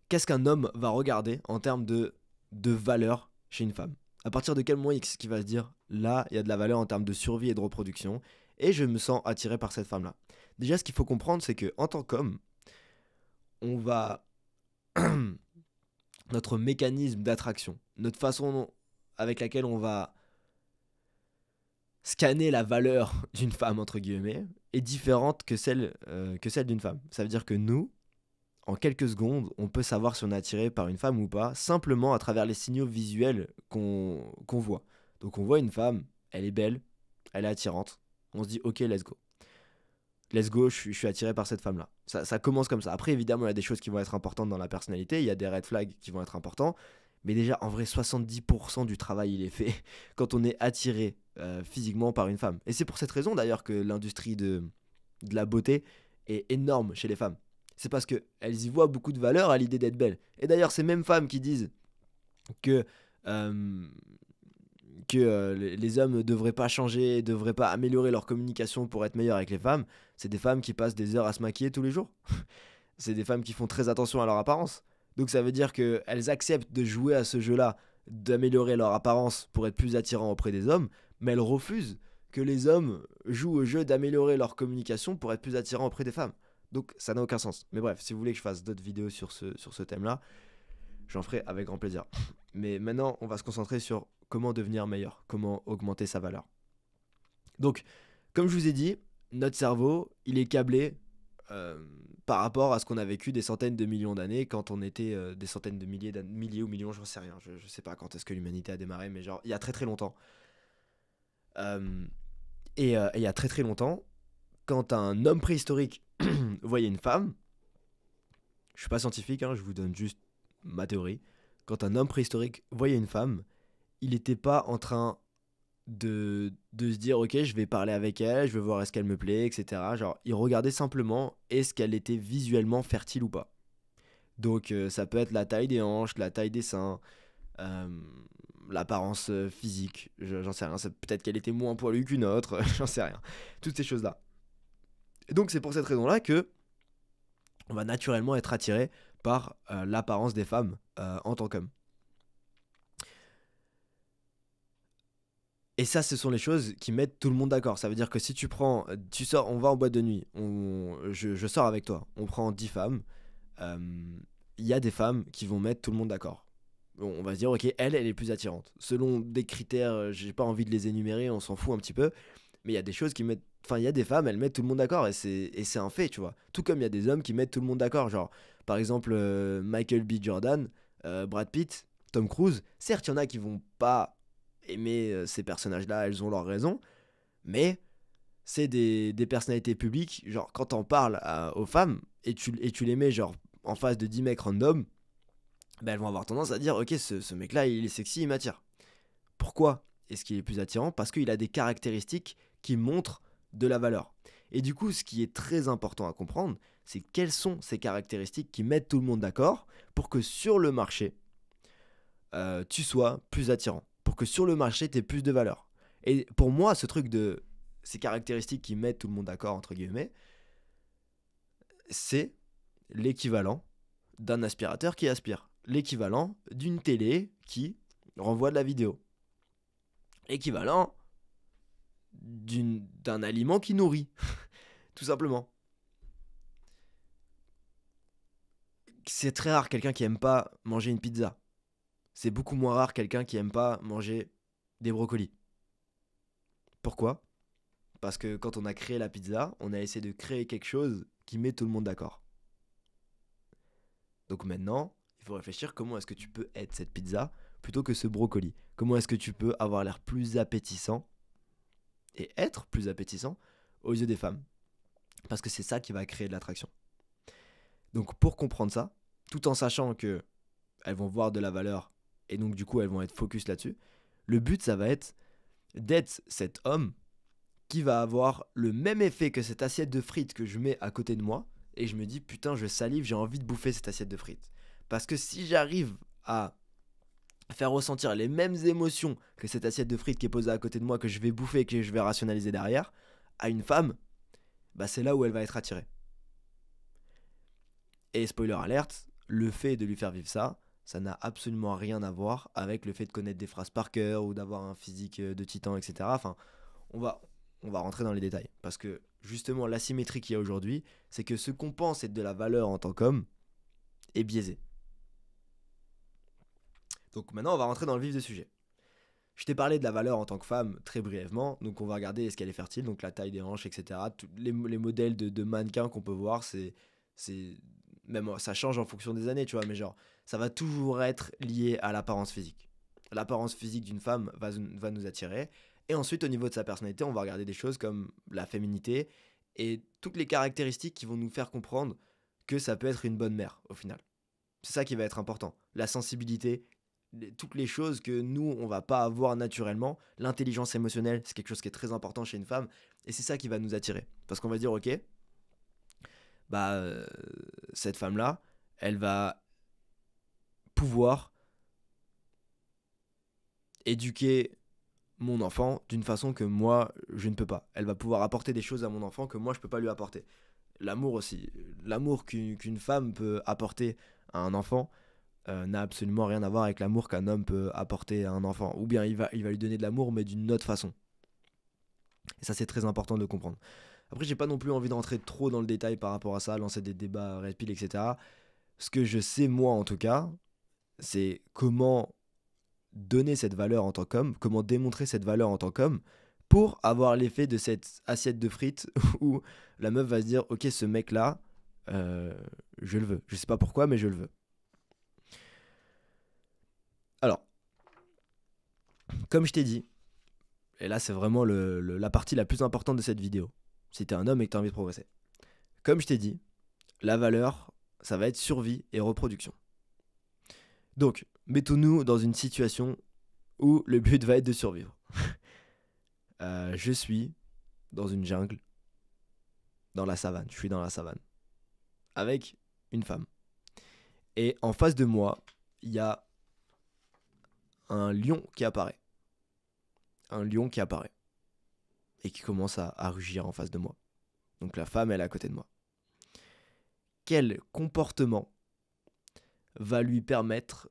qu'est-ce qu'un homme va regarder en termes de valeur chez une femme? À partir de quel moment est-ce qu'il va se dire là, il y a de la valeur en termes de survie et de reproduction, et je me sens attiré par cette femme-là? Déjà, ce qu'il faut comprendre, c'est que en tant qu'homme, on va notre mécanisme d'attraction, notre façon avec laquelle on va scanner la valeur d'une femme entre guillemets est différente que celle d'une femme. Ça veut dire que nous, en quelques secondes, on peut savoir si on est attiré par une femme ou pas, simplement à travers les signaux visuels qu'on voit. Donc on voit une femme, elle est belle, elle est attirante, on se dit ok, let's go. Let's go, je suis attiré par cette femme-là. Ça commence comme ça. Après, évidemment, il y a des choses qui vont être importantes dans la personnalité, il y a des red flags qui vont être importants, mais déjà, en vrai, 70% du travail, il est fait quand on est attiré physiquement par une femme. Et c'est pour cette raison, d'ailleurs, que l'industrie de la beauté est énorme chez les femmes. C'est parce qu'elles y voient beaucoup de valeur à l'idée d'être belles. Et d'ailleurs, ces mêmes femmes qui disent que, euh, les hommes ne devraient pas changer, ne devraient pas améliorer leur communication pour être meilleurs avec les femmes, c'est des femmes qui passent des heures à se maquiller tous les jours. C'est des femmes qui font très attention à leur apparence. Donc ça veut dire qu'elles acceptent de jouer à ce jeu-là, d'améliorer leur apparence pour être plus attirants auprès des hommes, mais elles refusent que les hommes jouent au jeu d'améliorer leur communication pour être plus attirants auprès des femmes. Donc ça n'a aucun sens. Mais bref, si vous voulez que je fasse d'autres vidéos sur ce thème-là, j'en ferai avec grand plaisir. Mais maintenant, on va se concentrer sur comment devenir meilleur, comment augmenter sa valeur. Donc, comme je vous ai dit, notre cerveau, il est câblé par rapport à ce qu'on a vécu des centaines de millions d'années quand on était des centaines de milliers ou millions, j'en sais rien. Je sais pas quand est-ce que l'humanité a démarré, mais genre, il y a très très longtemps. Et il y a très très longtemps, quand un homme préhistorique voyait une femme, je suis pas scientifique, hein, je vous donne juste ma théorie. Quand un homme préhistorique voyait une femme, il n'était pas en train de se dire ok, je vais parler avec elle, je vais voir est-ce qu'elle me plaît, etc. Genre, il regardait simplement est-ce qu'elle était visuellement fertile ou pas. Donc ça peut être la taille des hanches, la taille des seins, euh, l'apparence physique, j'en sais rien. Peut-être qu'elle était moins poilue qu'une autre, j'en sais rien. Toutes ces choses-là. Et donc c'est pour cette raison-là que on va naturellement être attiré par l'apparence des femmes en tant qu'homme. Et ça, ce sont les choses qui mettent tout le monde d'accord. Ça veut dire que si tu sors, on va en boîte de nuit, je sors avec toi, on prend 10 femmes, il y a des femmes qui vont mettre tout le monde d'accord. Bon, on va se dire, ok, elle est plus attirante. Selon des critères, j'ai pas envie de les énumérer, on s'en fout un petit peu, mais il y a des choses qui mettent. Enfin, il y a des femmes, elles mettent tout le monde d'accord, et c'est un fait, tu vois. Tout comme il y a des hommes qui mettent tout le monde d'accord. Genre, par exemple, Michael B. Jordan, Brad Pitt, Tom Cruise. Certes, il y en a qui vont pas aimer ces personnages-là, elles ont leurs raisons, mais c'est des personnalités publiques. Genre, quand t'en parles aux femmes, et tu les mets, genre, en face de 10 mecs random, ben, elles vont avoir tendance à dire ok, ce mec-là, il est sexy, il m'attire. Pourquoi est-ce qu'il est plus attirant? Parce qu'il a des caractéristiques qui montrent de la valeur. Et du coup, ce qui est très important à comprendre, c'est quelles sont ces caractéristiques qui mettent tout le monde d'accord pour que sur le marché, tu sois plus attirant. Pour que sur le marché, tu aies plus de valeur. Et pour moi, ce truc de ces caractéristiques qui mettent tout le monde d'accord, entre guillemets, c'est l'équivalent d'un aspirateur qui aspire. L'équivalent d'une télé qui renvoie de la vidéo. L'équivalent d'un aliment qui nourrit. Tout simplement. C'est très rare quelqu'un qui aime pas manger une pizza. C'est beaucoup moins rare quelqu'un qui aime pas manger des brocolis. Pourquoi? Parce que quand on a créé la pizza, on a essayé de créer quelque chose qui met tout le monde d'accord. Donc maintenant, il faut réfléchir comment est-ce que tu peux être cette pizza plutôt que ce brocoli. Comment est-ce que tu peux avoir l'air plus appétissant et être plus appétissant aux yeux des femmes. Parce que c'est ça qui va créer de l'attraction. Donc pour comprendre ça, tout en sachant que elles vont voir de la valeur et donc du coup elles vont être focus là-dessus, le but ça va être d'être cet homme qui va avoir le même effet que cette assiette de frites que je mets à côté de moi et je me dis putain je salive, j'ai envie de bouffer cette assiette de frites. Parce que si j'arrive à faire ressentir les mêmes émotions que cette assiette de frites qui est posée à côté de moi, que je vais bouffer et que je vais rationaliser derrière, à une femme, bah c'est là où elle va être attirée. Et spoiler alerte, le fait de lui faire vivre ça, ça n'a absolument rien à voir avec le fait de connaître des phrases par cœur ou d'avoir un physique de titan, etc. Enfin, on va rentrer dans les détails. Parce que justement, l'asymétrie qu'il y a aujourd'hui, c'est que ce qu'on pense être de la valeur en tant qu'homme est biaisé. Donc maintenant, on va rentrer dans le vif du sujet. Je t'ai parlé de la valeur en tant que femme très brièvement, donc on va regarder est-ce qu'elle est fertile, donc la taille des hanches, etc. Tous les modèles de mannequins qu'on peut voir, c'est même ça change en fonction des années, tu vois, mais genre ça va toujours être lié à l'apparence physique. L'apparence physique d'une femme va nous attirer, et ensuite au niveau de sa personnalité, on va regarder des choses comme la féminité et toutes les caractéristiques qui vont nous faire comprendre que ça peut être une bonne mère au final. C'est ça qui va être important, la sensibilité, toutes les choses que nous, on va pas avoir naturellement. L'intelligence émotionnelle, c'est quelque chose qui est très important chez une femme, et c'est ça qui va nous attirer. Parce qu'on va dire, ok, bah, cette femme-là, elle va pouvoir éduquer mon enfant d'une façon que moi, je ne peux pas. Elle va pouvoir apporter des choses à mon enfant que moi, je peux pas lui apporter. L'amour aussi. L'amour qu'une femme peut apporter à un enfant, n'a absolument rien à voir avec l'amour qu'un homme peut apporter à un enfant. Ou bien il va lui donner de l'amour, mais d'une autre façon. Et ça, c'est très important de comprendre. Après, j'ai pas non plus envie de rentrer trop dans le détail par rapport à ça, lancer des débats red pill, etc. Ce que je sais, moi en tout cas, c'est comment donner cette valeur en tant qu'homme, comment démontrer cette valeur en tant qu'homme, pour avoir l'effet de cette assiette de frites où la meuf va se dire, ok, ce mec-là, je le veux. Je sais pas pourquoi, mais je le veux. Alors, comme je t'ai dit, et là c'est vraiment la partie la plus importante de cette vidéo, si t'es un homme et que t'as envie de progresser. Comme je t'ai dit, la valeur, ça va être survie et reproduction. Donc, mettons-nous dans une situation où le but va être de survivre. Je suis dans une jungle, dans la savane, je suis dans la savane, avec une femme. Et en face de moi, il y a un lion qui apparaît. Un lion qui apparaît. Et qui commence à rugir en face de moi. Donc la femme, elle est à côté de moi. Quel comportement va lui permettre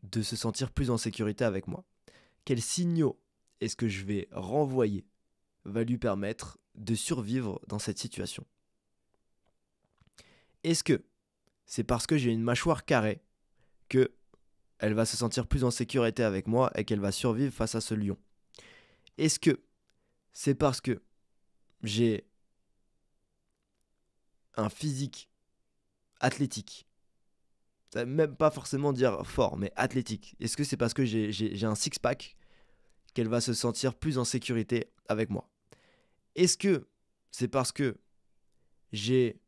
de se sentir plus en sécurité avec moi? Quels signaux est-ce que je vais renvoyer va lui permettre de survivre dans cette situation? Est-ce que c'est parce que j'ai une mâchoire carrée que elle va se sentir plus en sécurité avec moi et qu'elle va survivre face à ce lion? Est-ce que c'est parce que j'ai un physique athlétique? Ça veut même pas forcément dire fort, mais athlétique. Est-ce que c'est parce que j'ai un six-pack qu'elle va se sentir plus en sécurité avec moi? Est-ce que c'est parce que j'ai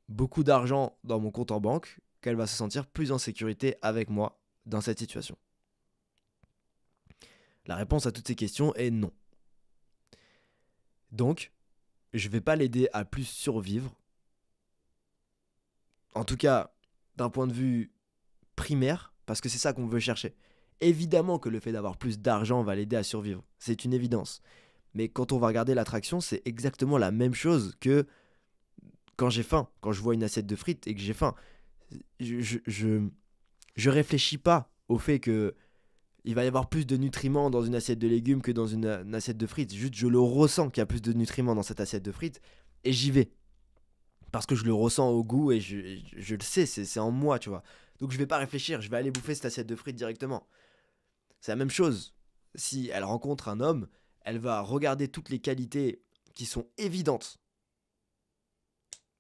beaucoup d'argent dans mon compte en banque qu'elle va se sentir plus en sécurité avec moi dans cette situation? La réponse à toutes ces questions est non. Donc, je vais pas l'aider à plus survivre. En tout cas, d'un point de vue primaire, parce que c'est ça qu'on veut chercher. Évidemment que le fait d'avoir plus d'argent va l'aider à survivre. C'est une évidence. Mais quand on va regarder l'attraction, c'est exactement la même chose que quand j'ai faim. Quand je vois une assiette de frites et que j'ai faim. Je réfléchis pas au fait que il va y avoir plus de nutriments dans une assiette de légumes que dans une assiette de frites. Juste, je le ressens qu'il y a plus de nutriments dans cette assiette de frites et j'y vais. Parce que je le ressens au goût et je le sais, c'est en moi, tu vois. Donc je vais pas réfléchir, je vais aller bouffer cette assiette de frites directement. C'est la même chose. Si elle rencontre un homme, elle va regarder toutes les qualités qui sont évidentes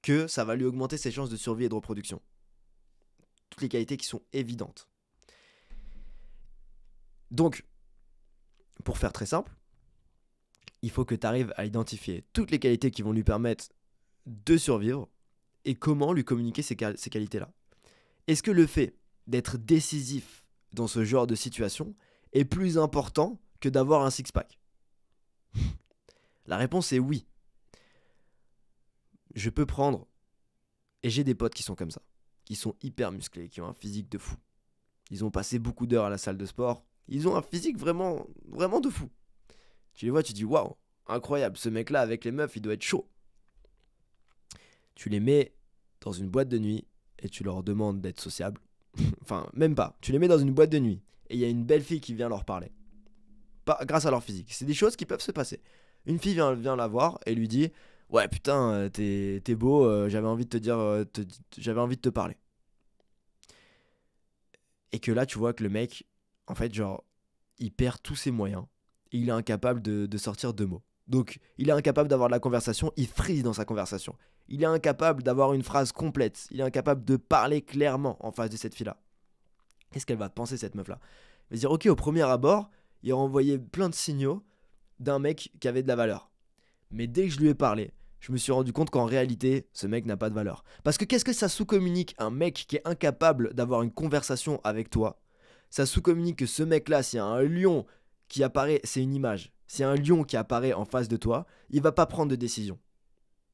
que ça va lui augmenter ses chances de survie et de reproduction. Toutes les qualités qui sont évidentes. Donc, pour faire très simple, il faut que tu arrives à identifier toutes les qualités qui vont lui permettre de survivre et comment lui communiquer ces qualités-là. Est-ce que le fait d'être décisif dans ce genre de situation est plus important que d'avoir un six-pack? La réponse est oui. Je peux prendre, et j'ai des potes qui sont comme ça, qui sont hyper musclés, qui ont un physique de fou. Ils ont passé beaucoup d'heures à la salle de sport, ils ont un physique vraiment, vraiment de fou. Tu les vois, tu dis waouh, incroyable, ce mec-là avec les meufs, il doit être chaud. Tu les mets dans une boîte de nuit et tu leur demandes d'être sociables. Enfin, même pas. Tu les mets dans une boîte de nuit et il y a une belle fille qui vient leur parler. Pas grâce à leur physique. C'est des choses qui peuvent se passer. Une fille vient la voir et lui dit ouais, putain, t'es beau, j'avais envie de te dire, j'avais envie de te parler. Et que là, tu vois que le mec, en fait, genre, il perd tous ses moyens. Et il est incapable de sortir deux mots. Donc, il est incapable d'avoir de la conversation, il frise dans sa conversation. Il est incapable d'avoir une phrase complète. Il est incapable de parler clairement en face de cette fille-là. Qu'est-ce qu'elle va penser, cette meuf-là? Elle va se dire, ok, au premier abord, il a envoyé plein de signaux d'un mec qui avait de la valeur. Mais dès que je lui ai parlé, je me suis rendu compte qu'en réalité, ce mec n'a pas de valeur. Parce que qu'est-ce que ça sous-communique un mec qui est incapable d'avoir une conversation avec toi? Ça sous-communique que ce mec-là, s'il y a un lion qui apparaît, c'est une image. S'il y a un lion qui apparaît en face de toi, il va pas prendre de décision.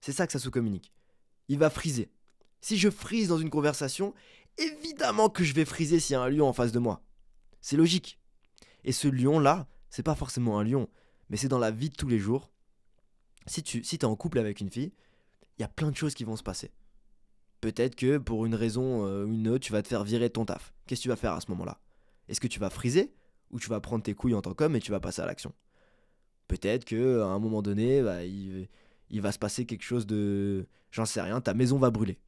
C'est ça que ça sous-communique. Il va friser. Si je frise dans une conversation, évidemment que je vais friser s'il y a un lion en face de moi. C'est logique. Et ce lion-là, c'est pas forcément un lion, mais c'est dans la vie de tous les jours. Si t'es en couple avec une fille, il y a plein de choses qui vont se passer. Peut-être que pour une raison ou une autre, tu vas te faire virer de ton taf. Qu'est-ce que tu vas faire à ce moment-là? Est-ce que tu vas friser ou tu vas prendre tes couilles en tant qu'homme et tu vas passer à l'action? Peut-être qu'à un moment donné, il va se passer quelque chose de... J'en sais rien, ta maison va brûler.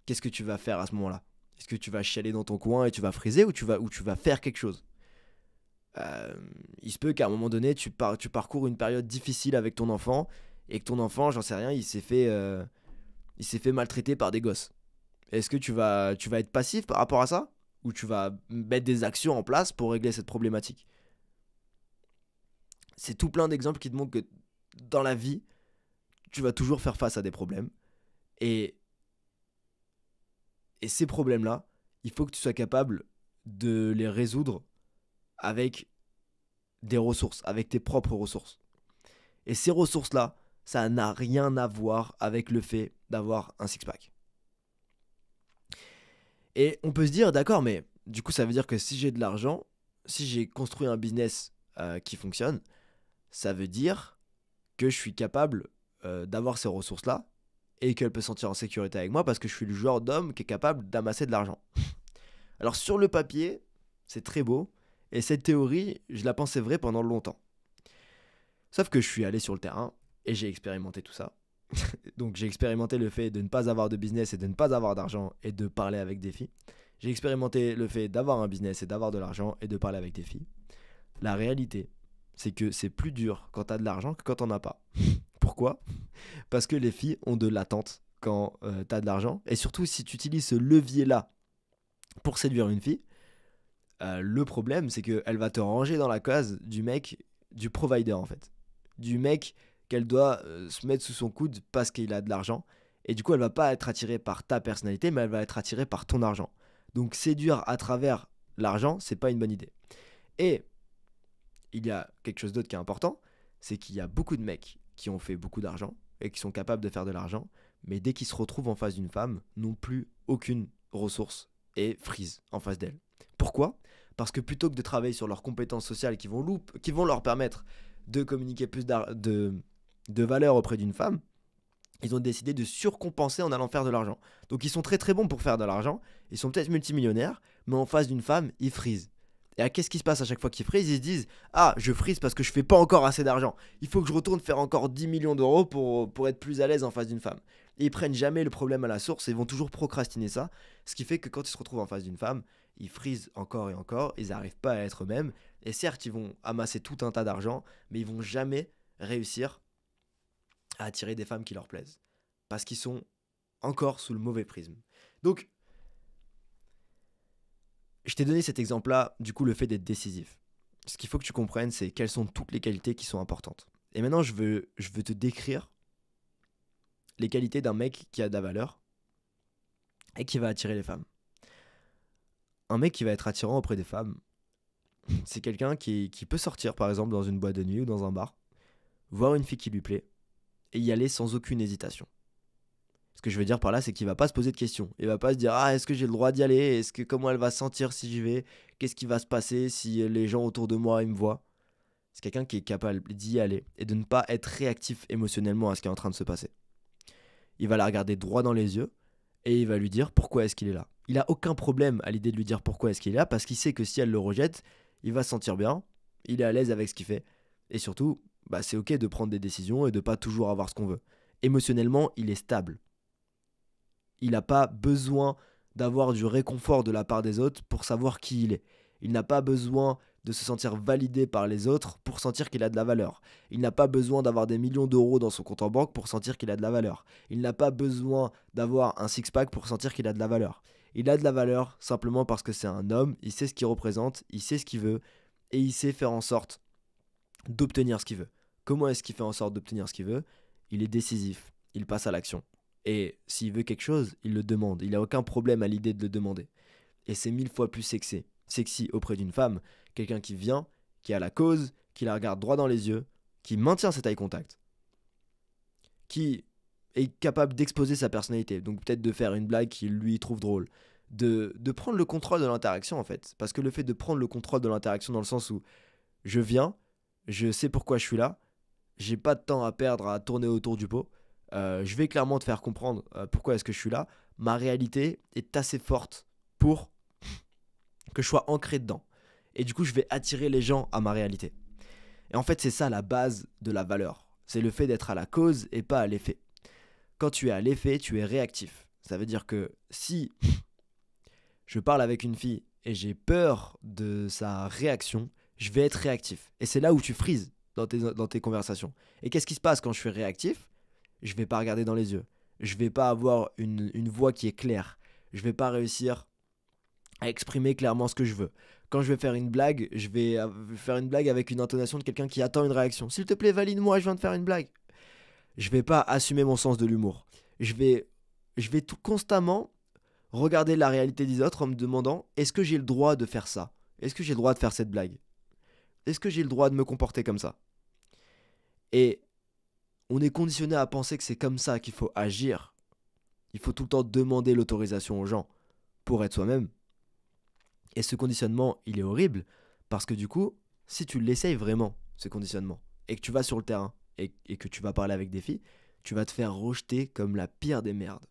Qu'est-ce que tu vas faire à ce moment-là? Est-ce que tu vas chialer dans ton coin et tu vas friser ou tu vas faire quelque chose? Il se peut qu'à un moment donné, tu parcours une période difficile avec ton enfant et que ton enfant, j'en sais rien, il s'est fait maltraiter par des gosses. Est-ce que tu vas être passif par rapport à ça? Ou tu vas mettre des actions en place pour régler cette problématique? C'est tout plein d'exemples qui te montrent que dans la vie, tu vas toujours faire face à des problèmes. Et ces problèmes-là, il faut que tu sois capable de les résoudre avec des ressources, avec tes propres ressources. Et ces ressources-là, ça n'a rien à voir avec le fait d'avoir un six-pack. Et on peut se dire, d'accord, mais du coup, ça veut dire que si j'ai de l'argent, si j'ai construit un business qui fonctionne, ça veut dire que je suis capable d'avoir ces ressources-là et qu'elle peut se sentir en sécurité avec moi parce que je suis le genre d'homme qui est capable d'amasser de l'argent. Alors sur le papier, c'est très beau et cette théorie, je la pensais vraie pendant longtemps. Sauf que je suis allé sur le terrain et j'ai expérimenté tout ça. Donc j'ai expérimenté le fait de ne pas avoir de business et de ne pas avoir d'argent et de parler avec des filles. J'ai expérimenté le fait d'avoir un business et d'avoir de l'argent et de parler avec des filles. La réalité, c'est que c'est plus dur quand t'as de l'argent que quand t'en as pas. Pourquoi? Parce que les filles ont de l'attente quand t'as de l'argent. Et surtout, si tu utilises ce levier-là pour séduire une fille, le problème, c'est qu'elle va te ranger dans la case du mec, du provider en fait. Du mec qu'elle doit se mettre sous son coude parce qu'il a de l'argent. Et du coup, elle va pas être attirée par ta personnalité, mais elle va être attirée par ton argent. Donc séduire à travers l'argent, c'est pas une bonne idée. Et il y a quelque chose d'autre qui est important, c'est qu'il y a beaucoup de mecs qui ont fait beaucoup d'argent et qui sont capables de faire de l'argent, mais dès qu'ils se retrouvent en face d'une femme, n'ont plus aucune ressource et frisent en face d'elle. Pourquoi? Parce que plutôt que de travailler sur leurs compétences sociales qui vont leur permettre de communiquer plus de valeur auprès d'une femme, ils ont décidé de surcompenser en allant faire de l'argent. Donc ils sont très très bons pour faire de l'argent, ils sont peut-être multimillionnaires, mais en face d'une femme, ils frisent. Et qu'est-ce qui se passe à chaque fois qu'ils frisent? Ils se disent « Ah, je frise parce que je fais pas encore assez d'argent. Il faut que je retourne faire encore 10 millions d'euros pour être plus à l'aise en face d'une femme. » Et ils prennent jamais le problème à la source et ils vont toujours procrastiner ça. Ce qui fait que quand ils se retrouvent en face d'une femme, ils frisent encore et encore, ils n'arrivent pas à être eux-mêmes. Et certes, ils vont amasser tout un tas d'argent, mais ils vont jamais réussir à attirer des femmes qui leur plaisent. Parce qu'ils sont encore sous le mauvais prisme. Donc, je t'ai donné cet exemple-là, du coup, le fait d'être décisif. Ce qu'il faut que tu comprennes, c'est quelles sont toutes les qualités qui sont importantes. Et maintenant, je veux te décrire les qualités d'un mec qui a de la valeur et qui va attirer les femmes. Un mec qui va être attirant auprès des femmes, c'est quelqu'un qui peut sortir, par exemple, dans une boîte de nuit ou dans un bar, voir une fille qui lui plaît et y aller sans aucune hésitation. Ce que je veux dire par là, c'est qu'il va pas se poser de questions. Il va pas se dire ah, est-ce que j'ai le droit d'y aller? Comment elle va se sentir si j'y vais? Qu'est-ce qui va se passer si les gens autour de moi ils me voient? C'est quelqu'un qui est capable d'y aller et de ne pas être réactif émotionnellement à ce qui est en train de se passer. Il va la regarder droit dans les yeux et il va lui dire pourquoi est-ce qu'il est là. Il a aucun problème à l'idée de lui dire pourquoi est-ce qu'il est là parce qu'il sait que si elle le rejette, il va se sentir bien, il est à l'aise avec ce qu'il fait et surtout, c'est ok de prendre des décisions et de pas toujours avoir ce qu'on veut. Émotionnellement, il est stable. Il n'a pas besoin d'avoir du réconfort de la part des autres pour savoir qui il est. Il n'a pas besoin de se sentir validé par les autres pour sentir qu'il a de la valeur. Il n'a pas besoin d'avoir des millions d'euros dans son compte en banque pour sentir qu'il a de la valeur. Il n'a pas besoin d'avoir un six-pack pour sentir qu'il a de la valeur. Il a de la valeur simplement parce que c'est un homme, il sait ce qu'il représente, il sait ce qu'il veut et il sait faire en sorte d'obtenir ce qu'il veut. Comment est-ce qu'il fait en sorte d'obtenir ce qu'il veut? Il est décisif, il passe à l'action. Et s'il veut quelque chose, il le demande. Il n'a aucun problème à l'idée de le demander. Et c'est 1000 fois plus sexy auprès d'une femme, quelqu'un qui vient, qui a la cause, qui la regarde droit dans les yeux, qui maintient cet eye contact, qui est capable d'exposer sa personnalité, donc peut-être de faire une blague qu'il lui trouve drôle, de prendre le contrôle de l'interaction en fait. Parce que le fait de prendre le contrôle de l'interaction dans le sens où je viens, je sais pourquoi je suis là, j'ai pas de temps à perdre à tourner autour du pot, je vais clairement te faire comprendre pourquoi est-ce que je suis là. Ma réalité est assez forte pour que je sois ancré dedans. Et du coup, je vais attirer les gens à ma réalité. Et en fait, c'est ça la base de la valeur. C'est le fait d'être à la cause et pas à l'effet. Quand tu es à l'effet, tu es réactif. Ça veut dire que si je parle avec une fille et j'ai peur de sa réaction, je vais être réactif. Et c'est là où tu frises dans tes conversations. Et qu'est-ce qui se passe quand je suis réactif? Je vais pas regarder dans les yeux. Je vais pas avoir une voix qui est claire. Je vais pas réussir à exprimer clairement ce que je veux. Quand je vais faire une blague, je vais faire une blague avec une intonation de quelqu'un qui attend une réaction. S'il te plaît, valide-moi, je viens de faire une blague. Je vais pas assumer mon sens de l'humour. Je vais tout constamment regarder la réalité des autres en me demandant est-ce que j'ai le droit de faire ça? Est-ce que j'ai le droit de faire cette blague? Est-ce que j'ai le droit de me comporter comme ça? Et on est conditionné à penser que c'est comme ça qu'il faut agir. Il faut tout le temps demander l'autorisation aux gens pour être soi-même. Et ce conditionnement, il est horrible parce que du coup, si tu l'essayes vraiment, ce conditionnement, et que tu vas sur le terrain et que tu vas parler avec des filles, tu vas te faire rejeter comme la pire des merdes.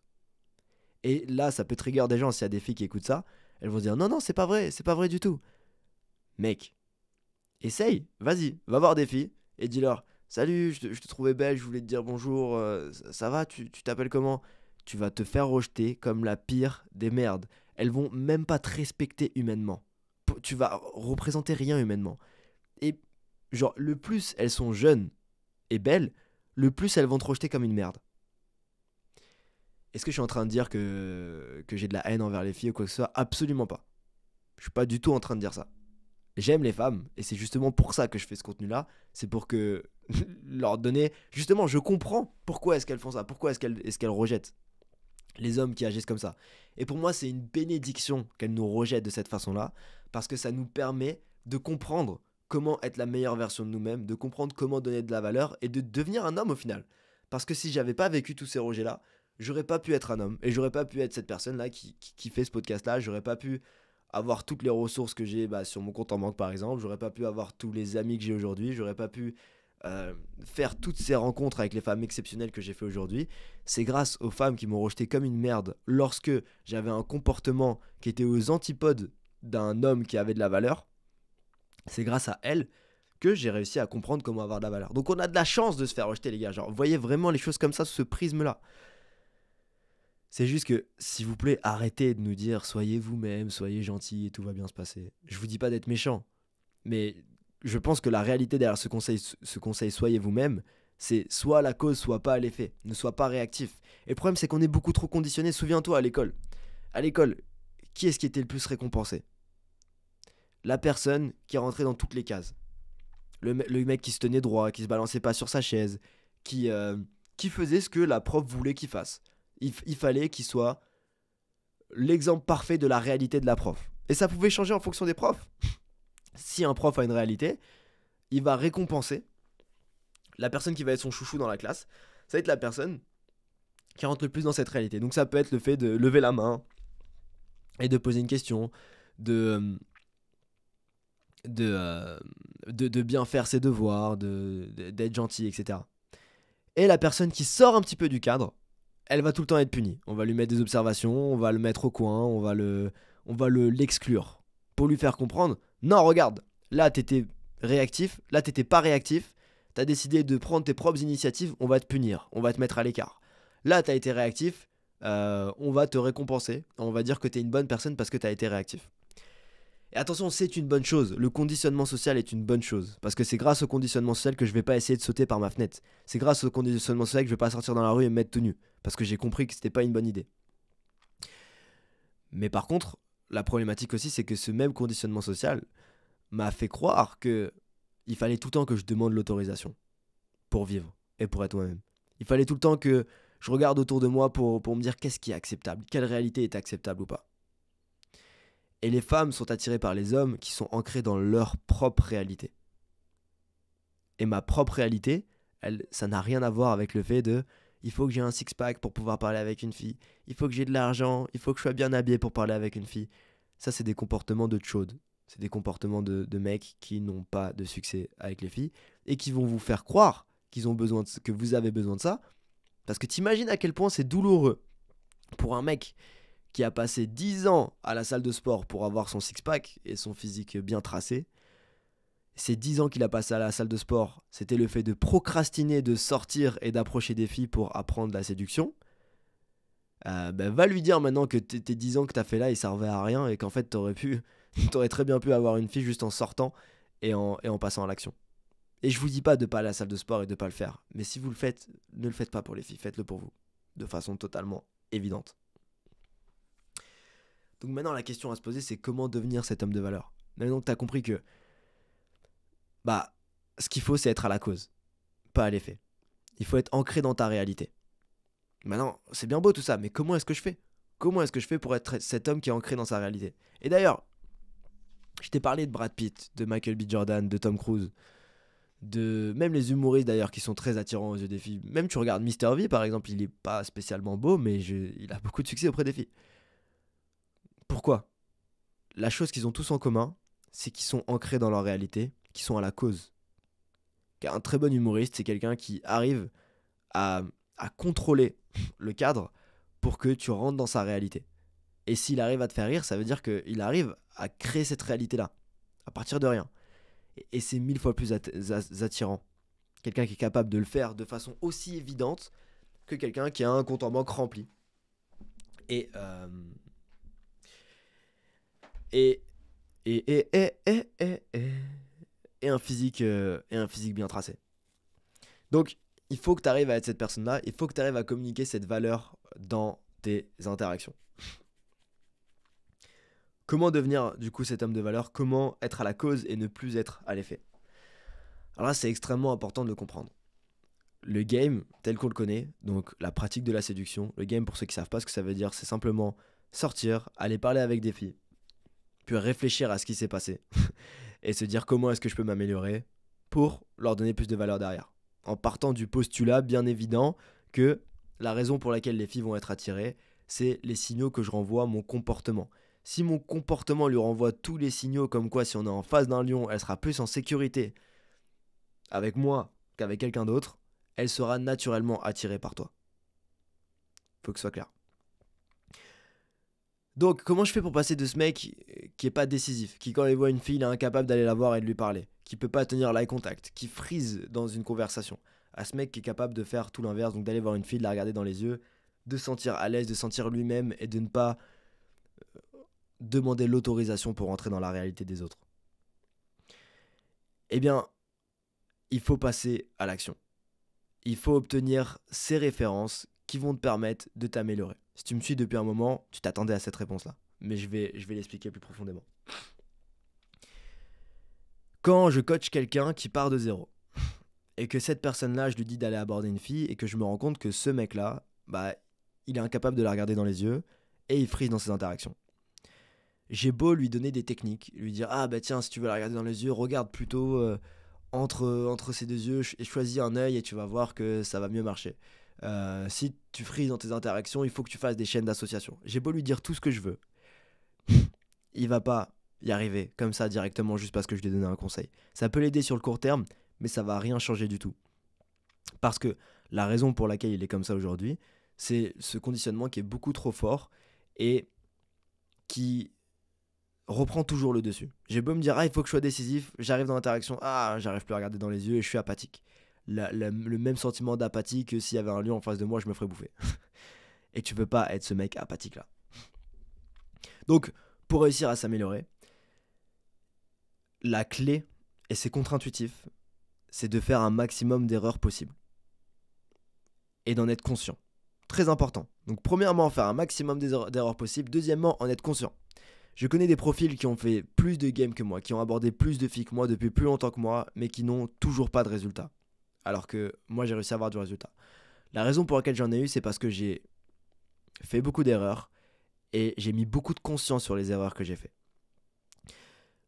Et là, ça peut trigger des gens s'il y a des filles qui écoutent ça, elles vont se dire non, c'est pas vrai du tout. Mec, essaye, vas-y, va voir des filles et dis-leur salut, je te trouvais belle, je voulais te dire bonjour, ça va, tu t'appelles comment? Tu vas te faire rejeter comme la pire des merdes. Elles vont même pas te respecter humainement. Tu vas représenter rien humainement. Et genre, le plus elles sont jeunes et belles, le plus elles vont te rejeter comme une merde. Est-ce que je suis en train de dire que j'ai de la haine envers les filles ou quoi que ce soit? Absolument pas. Je suis pas du tout en train de dire ça. J'aime les femmes et c'est justement pour ça que je fais ce contenu-là. C'est pour que leur donner... Justement, je comprends pourquoi est-ce qu'elles font ça. Pourquoi est-ce qu'elles rejettent les hommes qui agissent comme ça. Et pour moi, c'est une bénédiction qu'elles nous rejettent de cette façon-là parce que ça nous permet de comprendre comment être la meilleure version de nous-mêmes, de comprendre comment donner de la valeur et de devenir un homme au final. Parce que si j'avais pas vécu tous ces rejets-là, j'aurais pas pu être un homme et j'aurais pas pu être cette personne-là qui fait ce podcast-là. J'aurais pas pu avoir toutes les ressources que j'ai sur mon compte en banque par exemple. J'aurais pas pu avoir tous les amis que j'ai aujourd'hui. J'aurais pas pu faire toutes ces rencontres avec les femmes exceptionnelles que j'ai fait aujourd'hui. C'est grâce aux femmes qui m'ont rejeté comme une merde lorsque j'avais un comportement qui était aux antipodes d'un homme qui avait de la valeur. C'est grâce à elles que j'ai réussi à comprendre comment avoir de la valeur. Donc on a de la chance de se faire rejeter les gars. Genre, voyez vraiment les choses comme ça sous ce prisme-là. C'est juste que, s'il vous plaît, arrêtez de nous dire soyez vous-même, soyez gentil et tout va bien se passer. Je vous dis pas d'être méchant. Mais je pense que la réalité derrière ce conseil soyez vous-même, c'est soit la cause, soit pas l'effet. Ne sois pas réactif. Et le problème, c'est qu'on est beaucoup trop conditionné. Souviens-toi à l'école. À l'école, qui est-ce qui était le plus récompensé? La personne qui rentrait dans toutes les cases. Le mec qui se tenait droit, qui se balançait pas sur sa chaise, qui, euh, qui faisait ce que la prof voulait qu'il fasse. Il fallait qu'il soit l'exemple parfait de la réalité de la prof. Et ça pouvait changer en fonction des profs. Si un prof a une réalité, il va récompenser la personne qui va être son chouchou dans la classe. Ça va être la personne qui rentre le plus dans cette réalité. Donc ça peut être le fait de lever la main et de poser une question, de, de bien faire ses devoirs, d'être gentil, etc. Et la personne qui sort un petit peu du cadre, elle va tout le temps être punie. On va lui mettre des observations, on va le mettre au coin, on va l'exclure. Pour lui faire comprendre, non, regarde, là t'étais réactif, là t'étais pas réactif, t'as décidé de prendre tes propres initiatives, on va te punir, on va te mettre à l'écart. Là t'as été réactif, on va te récompenser, on va dire que t'es une bonne personne parce que t'as été réactif. Et attention, c'est une bonne chose. Le conditionnement social est une bonne chose. Parce que c'est grâce au conditionnement social que je vais pas essayer de sauter par ma fenêtre. C'est grâce au conditionnement social que je vais pas sortir dans la rue et me mettre tout nu. Parce que j'ai compris que c'était pas une bonne idée. Mais par contre, la problématique aussi, c'est que ce même conditionnement social m'a fait croire que il fallait tout le temps que je demande l'autorisation pour vivre et pour être moi-même. Il fallait tout le temps que je regarde autour de moi pour me dire qu'est-ce qui est acceptable, quelle réalité est acceptable ou pas. Et les femmes sont attirées par les hommes qui sont ancrés dans leur propre réalité. Et ma propre réalité, ça n'a rien à voir avec le fait de il faut que j'ai un six-pack pour pouvoir parler avec une fille, il faut que j'ai de l'argent, il faut que je sois bien habillé pour parler avec une fille. Ça, c'est des comportements de chaude. C'est des comportements de mecs qui n'ont pas de succès avec les filles et qui vont vous faire croire qu'ils ont besoin que vous avez besoin de ça. Parce que t'imagines à quel point c'est douloureux pour un mec qui a passé 10 ans à la salle de sport pour avoir son six-pack et son physique bien tracé. Ces 10 ans qu'il a passé à la salle de sport, c'était le fait de procrastiner, de sortir et d'approcher des filles pour apprendre la séduction. Va lui dire maintenant que tes 10 ans que t'as fait là, ils servaient à rien et qu'en fait t'aurais très bien pu avoir une fille juste en sortant et en passant à l'action. Et je vous dis pas de pas aller à la salle de sport et de pas le faire, mais si vous le faites, ne le faites pas pour les filles, faites-le pour vous, de façon totalement évidente. Donc maintenant, la question à se poser, c'est comment devenir cet homme de valeur. Maintenant que tu as compris que ce qu'il faut, c'est être à la cause, pas à l'effet. Il faut être ancré dans ta réalité. Maintenant, c'est bien beau tout ça, mais comment est-ce que je fais? Comment est-ce que je fais pour être cet homme qui est ancré dans sa réalité? Et d'ailleurs, je t'ai parlé de Brad Pitt, de Michael B. Jordan, de Tom Cruise, de même les humoristes d'ailleurs qui sont très attirants aux yeux des filles. Même tu regardes Mr. V par exemple, il est pas spécialement beau, mais il a beaucoup de succès auprès des filles. Pourquoi? La chose qu'ils ont tous en commun, c'est qu'ils sont ancrés dans leur réalité, qu'ils sont à la cause. Car un très bon humoriste, c'est quelqu'un qui arrive à, à contrôler le cadre pour que tu rentres dans sa réalité. Et s'il arrive à te faire rire, ça veut dire qu'il arrive à créer cette réalité-là, à partir de rien. Et c'est 1000 fois plus attirant. Quelqu'un qui est capable de le faire de façon aussi évidente que quelqu'un qui a un compte en banque rempli. Et, et, et un physique bien tracé. Donc, il faut que tu arrives à être cette personne-là, il faut que tu arrives à communiquer cette valeur dans tes interactions. Comment devenir du coup cet homme de valeur? Comment être à la cause et ne plus être à l'effet? Alors là, c'est extrêmement important de le comprendre. Le game, tel qu'on le connaît, donc la pratique de la séduction, le game pour ceux qui ne savent pas ce que ça veut dire, c'est simplement sortir, aller parler avec des filles, puis réfléchir à ce qui s'est passé et se dire comment est-ce que je peux m'améliorer pour leur donner plus de valeur derrière. En partant du postulat bien évident que la raison pour laquelle les filles vont être attirées, c'est les signaux que je renvoie à mon comportement. Si mon comportement lui renvoie tous les signaux comme quoi si on est en face d'un lion, elle sera plus en sécurité avec moi qu'avec quelqu'un d'autre, elle sera naturellement attirée par toi. Faut que ce soit clair. Donc, comment je fais pour passer de ce mec qui est pas décisif, qui quand il voit une fille, il est incapable d'aller la voir et de lui parler, qui peut pas tenir l'eye contact, qui freeze dans une conversation, à ce mec qui est capable de faire tout l'inverse, donc d'aller voir une fille, de la regarder dans les yeux, de se sentir à l'aise, de sentir lui-même et de ne pas demander l'autorisation pour entrer dans la réalité des autres. eh bien, il faut passer à l'action. Il faut obtenir ces références qui vont te permettre de t'améliorer. Si tu me suis depuis un moment, tu t'attendais à cette réponse-là. Mais je vais l'expliquer plus profondément. Quand je coach quelqu'un qui part de zéro, et que cette personne-là, je lui dis d'aller aborder une fille, et que je me rends compte que ce mec-là, il est incapable de la regarder dans les yeux, et il frise dans ses interactions. J'ai beau lui donner des techniques, lui dire « Ah tiens, si tu veux la regarder dans les yeux, regarde plutôt entre ces deux yeux et choisis un œil et tu vas voir que ça va mieux marcher. Si tu frises dans tes interactions, il faut que tu fasses des chaînes d'association. » J'ai beau lui dire tout ce que je veux, il va pas y arriver comme ça directement juste parce que je lui ai donné un conseil. Ça peut l'aider sur le court terme, mais ça va rien changer du tout. Parce que la raison pour laquelle il est comme ça aujourd'hui, c'est ce conditionnement qui est beaucoup trop fort et qui reprend toujours le dessus. J'ai beau me dire, il faut que je sois décisif, j'arrive dans l'interaction, j'arrive plus à regarder dans les yeux et je suis apathique. Le même sentiment d'apathie que s'il y avait un lion en face de moi, je me ferais bouffer. Et tu veux pas être ce mec apathique là. Donc, pour réussir à s'améliorer, la clé, et c'est contre-intuitif, c'est de faire un maximum d'erreurs possibles. Et d'en être conscient. Très important. Donc, premièrement, faire un maximum d'erreurs possibles. Deuxièmement, en être conscient. Je connais des profils qui ont fait plus de games que moi, qui ont abordé plus de filles que moi depuis plus longtemps que moi, mais qui n'ont toujours pas de résultat. Alors que moi, j'ai réussi à avoir du résultat. La raison pour laquelle j'en ai eu, c'est parce que j'ai fait beaucoup d'erreurs et j'ai mis beaucoup de conscience sur les erreurs que j'ai fait.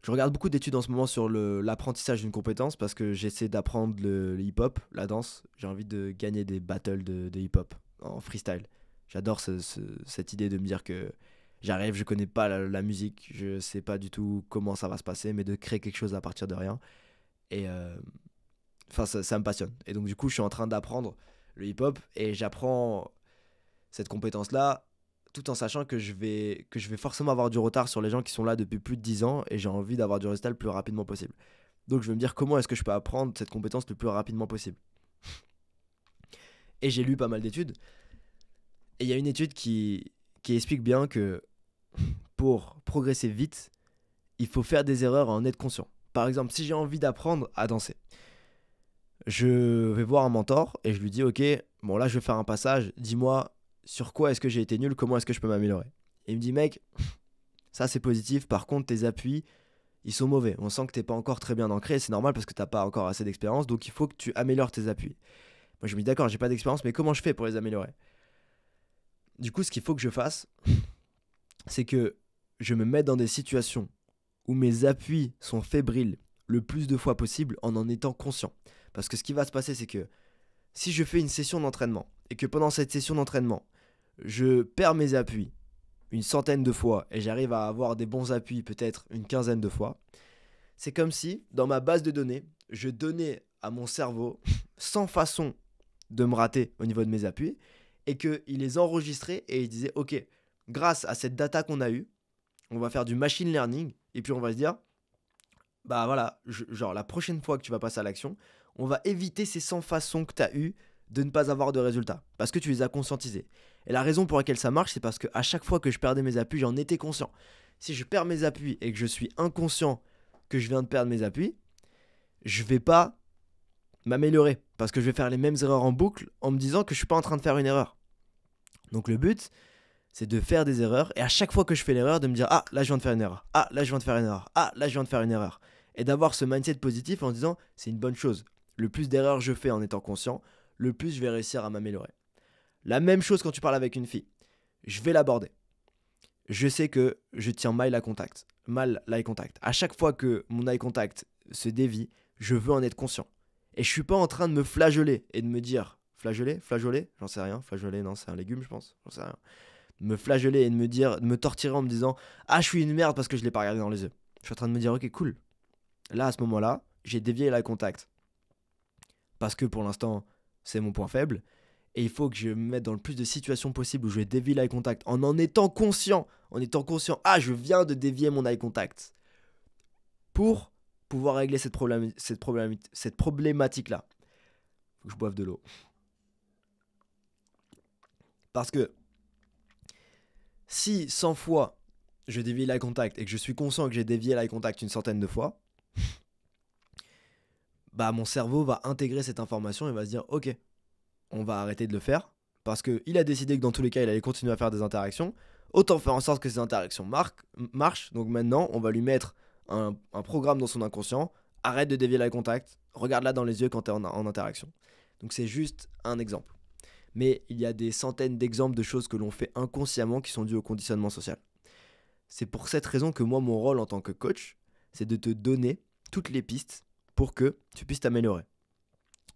Je regarde beaucoup d'études en ce moment sur l'apprentissage d'une compétence parce que j'essaie d'apprendre le hip-hop, la danse. J'ai envie de gagner des battles de hip-hop en freestyle. J'adore cette idée de me dire que j'arrive, je connais pas la musique, je sais pas du tout comment ça va se passer, mais de créer quelque chose à partir de rien. Et ça me passionne. Et donc du coup, je suis en train d'apprendre le hip-hop et j'apprends cette compétence-là tout en sachant que je vais forcément avoir du retard sur les gens qui sont là depuis plus de 10 ans et j'ai envie d'avoir du résultat le plus rapidement possible. Donc je vais me dire comment est-ce que je peux apprendre cette compétence le plus rapidement possible. Et j'ai lu pas mal d'études. Et il y a une étude qui explique bien que pour progresser vite, il faut faire des erreurs et en être conscient. Par exemple, si j'ai envie d'apprendre à danser, je vais voir un mentor et je lui dis « Ok, bon là je vais faire un passage, dis-moi sur quoi est-ce que j'ai été nul, comment est-ce que je peux m'améliorer ?» Et il me dit « Mec, ça c'est positif, par contre tes appuis, ils sont mauvais. On sent que t'es pas encore très bien ancré, c'est normal parce que t'as pas encore assez d'expérience, donc il faut que tu améliores tes appuis. » Moi je me dis « D'accord, j'ai pas d'expérience, mais comment je fais pour les améliorer ?» Du coup, ce qu'il faut que je fasse, c'est que je me mette dans des situations où mes appuis sont fébriles le plus de fois possible en étant conscient. Parce que ce qui va se passer, c'est que si je fais une session d'entraînement et que pendant cette session d'entraînement, je perds mes appuis une centaine de fois et j'arrive à avoir des bons appuis peut-être une quinzaine de fois, c'est comme si, dans ma base de données, je donnais à mon cerveau 100 façons de me rater au niveau de mes appuis et qu'il les enregistrait et il disait « Ok, grâce à cette data qu'on a eue, on va faire du machine learning et puis on va se dire, voilà, genre la prochaine fois que tu vas passer à l'action, on va éviter ces 100 façons que tu as eues de ne pas avoir de résultats parce que tu les as conscientisées. » Et la raison pour laquelle ça marche, c'est parce qu'à chaque fois que je perdais mes appuis, j'en étais conscient. Si je perds mes appuis et que je suis inconscient que je viens de perdre mes appuis, je vais pas m'améliorer parce que je vais faire les mêmes erreurs en boucle en me disant que je suis pas en train de faire une erreur. Donc le but, c'est de faire des erreurs et à chaque fois que je fais l'erreur, de me dire « Ah, là je viens de faire une erreur. Ah, là je viens de faire une erreur. Ah, là je viens de faire une erreur. » Et d'avoir ce mindset positif en se disant « C'est une bonne chose. Le plus d'erreurs je fais en étant conscient, le plus je vais réussir à m'améliorer. » La même chose quand tu parles avec une fille. Je vais l'aborder. Je sais que je tiens mal l'eye contact. À chaque fois que mon eye contact se dévie, je veux en être conscient. Et je suis pas en train de me flageoler et de me dire flageoler, j'en sais rien. Flageoler, non, c'est un légume, je pense. J'en sais rien. Me flageoler et de me torturer en me disant ah, je suis une merde parce que je l'ai pas regardé dans les yeux. Je suis en train de me dire ok, cool. Là, à ce moment-là, j'ai dévié l'eye contact. Parce que pour l'instant, c'est mon point faible. Et il faut que je me mette dans le plus de situations possibles où je vais dévier l'eye contact en étant conscient. Ah, je viens de dévier mon eye contact. Pour pouvoir régler cette problématique-là. Faut que je boive de l'eau. Parce que si 100 fois je dévie l'eye contact et que je suis conscient que j'ai dévié l'eye contact une centaine de fois, bah mon cerveau va intégrer cette information et va se dire ok, on va arrêter de le faire parce qu'il a décidé que dans tous les cas il allait continuer à faire des interactions. Autant faire en sorte que ces interactions marchent. Donc maintenant on va lui mettre un programme dans son inconscient. Arrête de dévier l'eye contact. Regarde-la dans les yeux quand tu es en interaction. Donc c'est juste un exemple. Mais il y a des centaines d'exemples de choses que l'on fait inconsciemment qui sont dues au conditionnement social. C'est pour cette raison que moi, mon rôle en tant que coach, c'est de te donner toutes les pistes pour que tu puisses t'améliorer.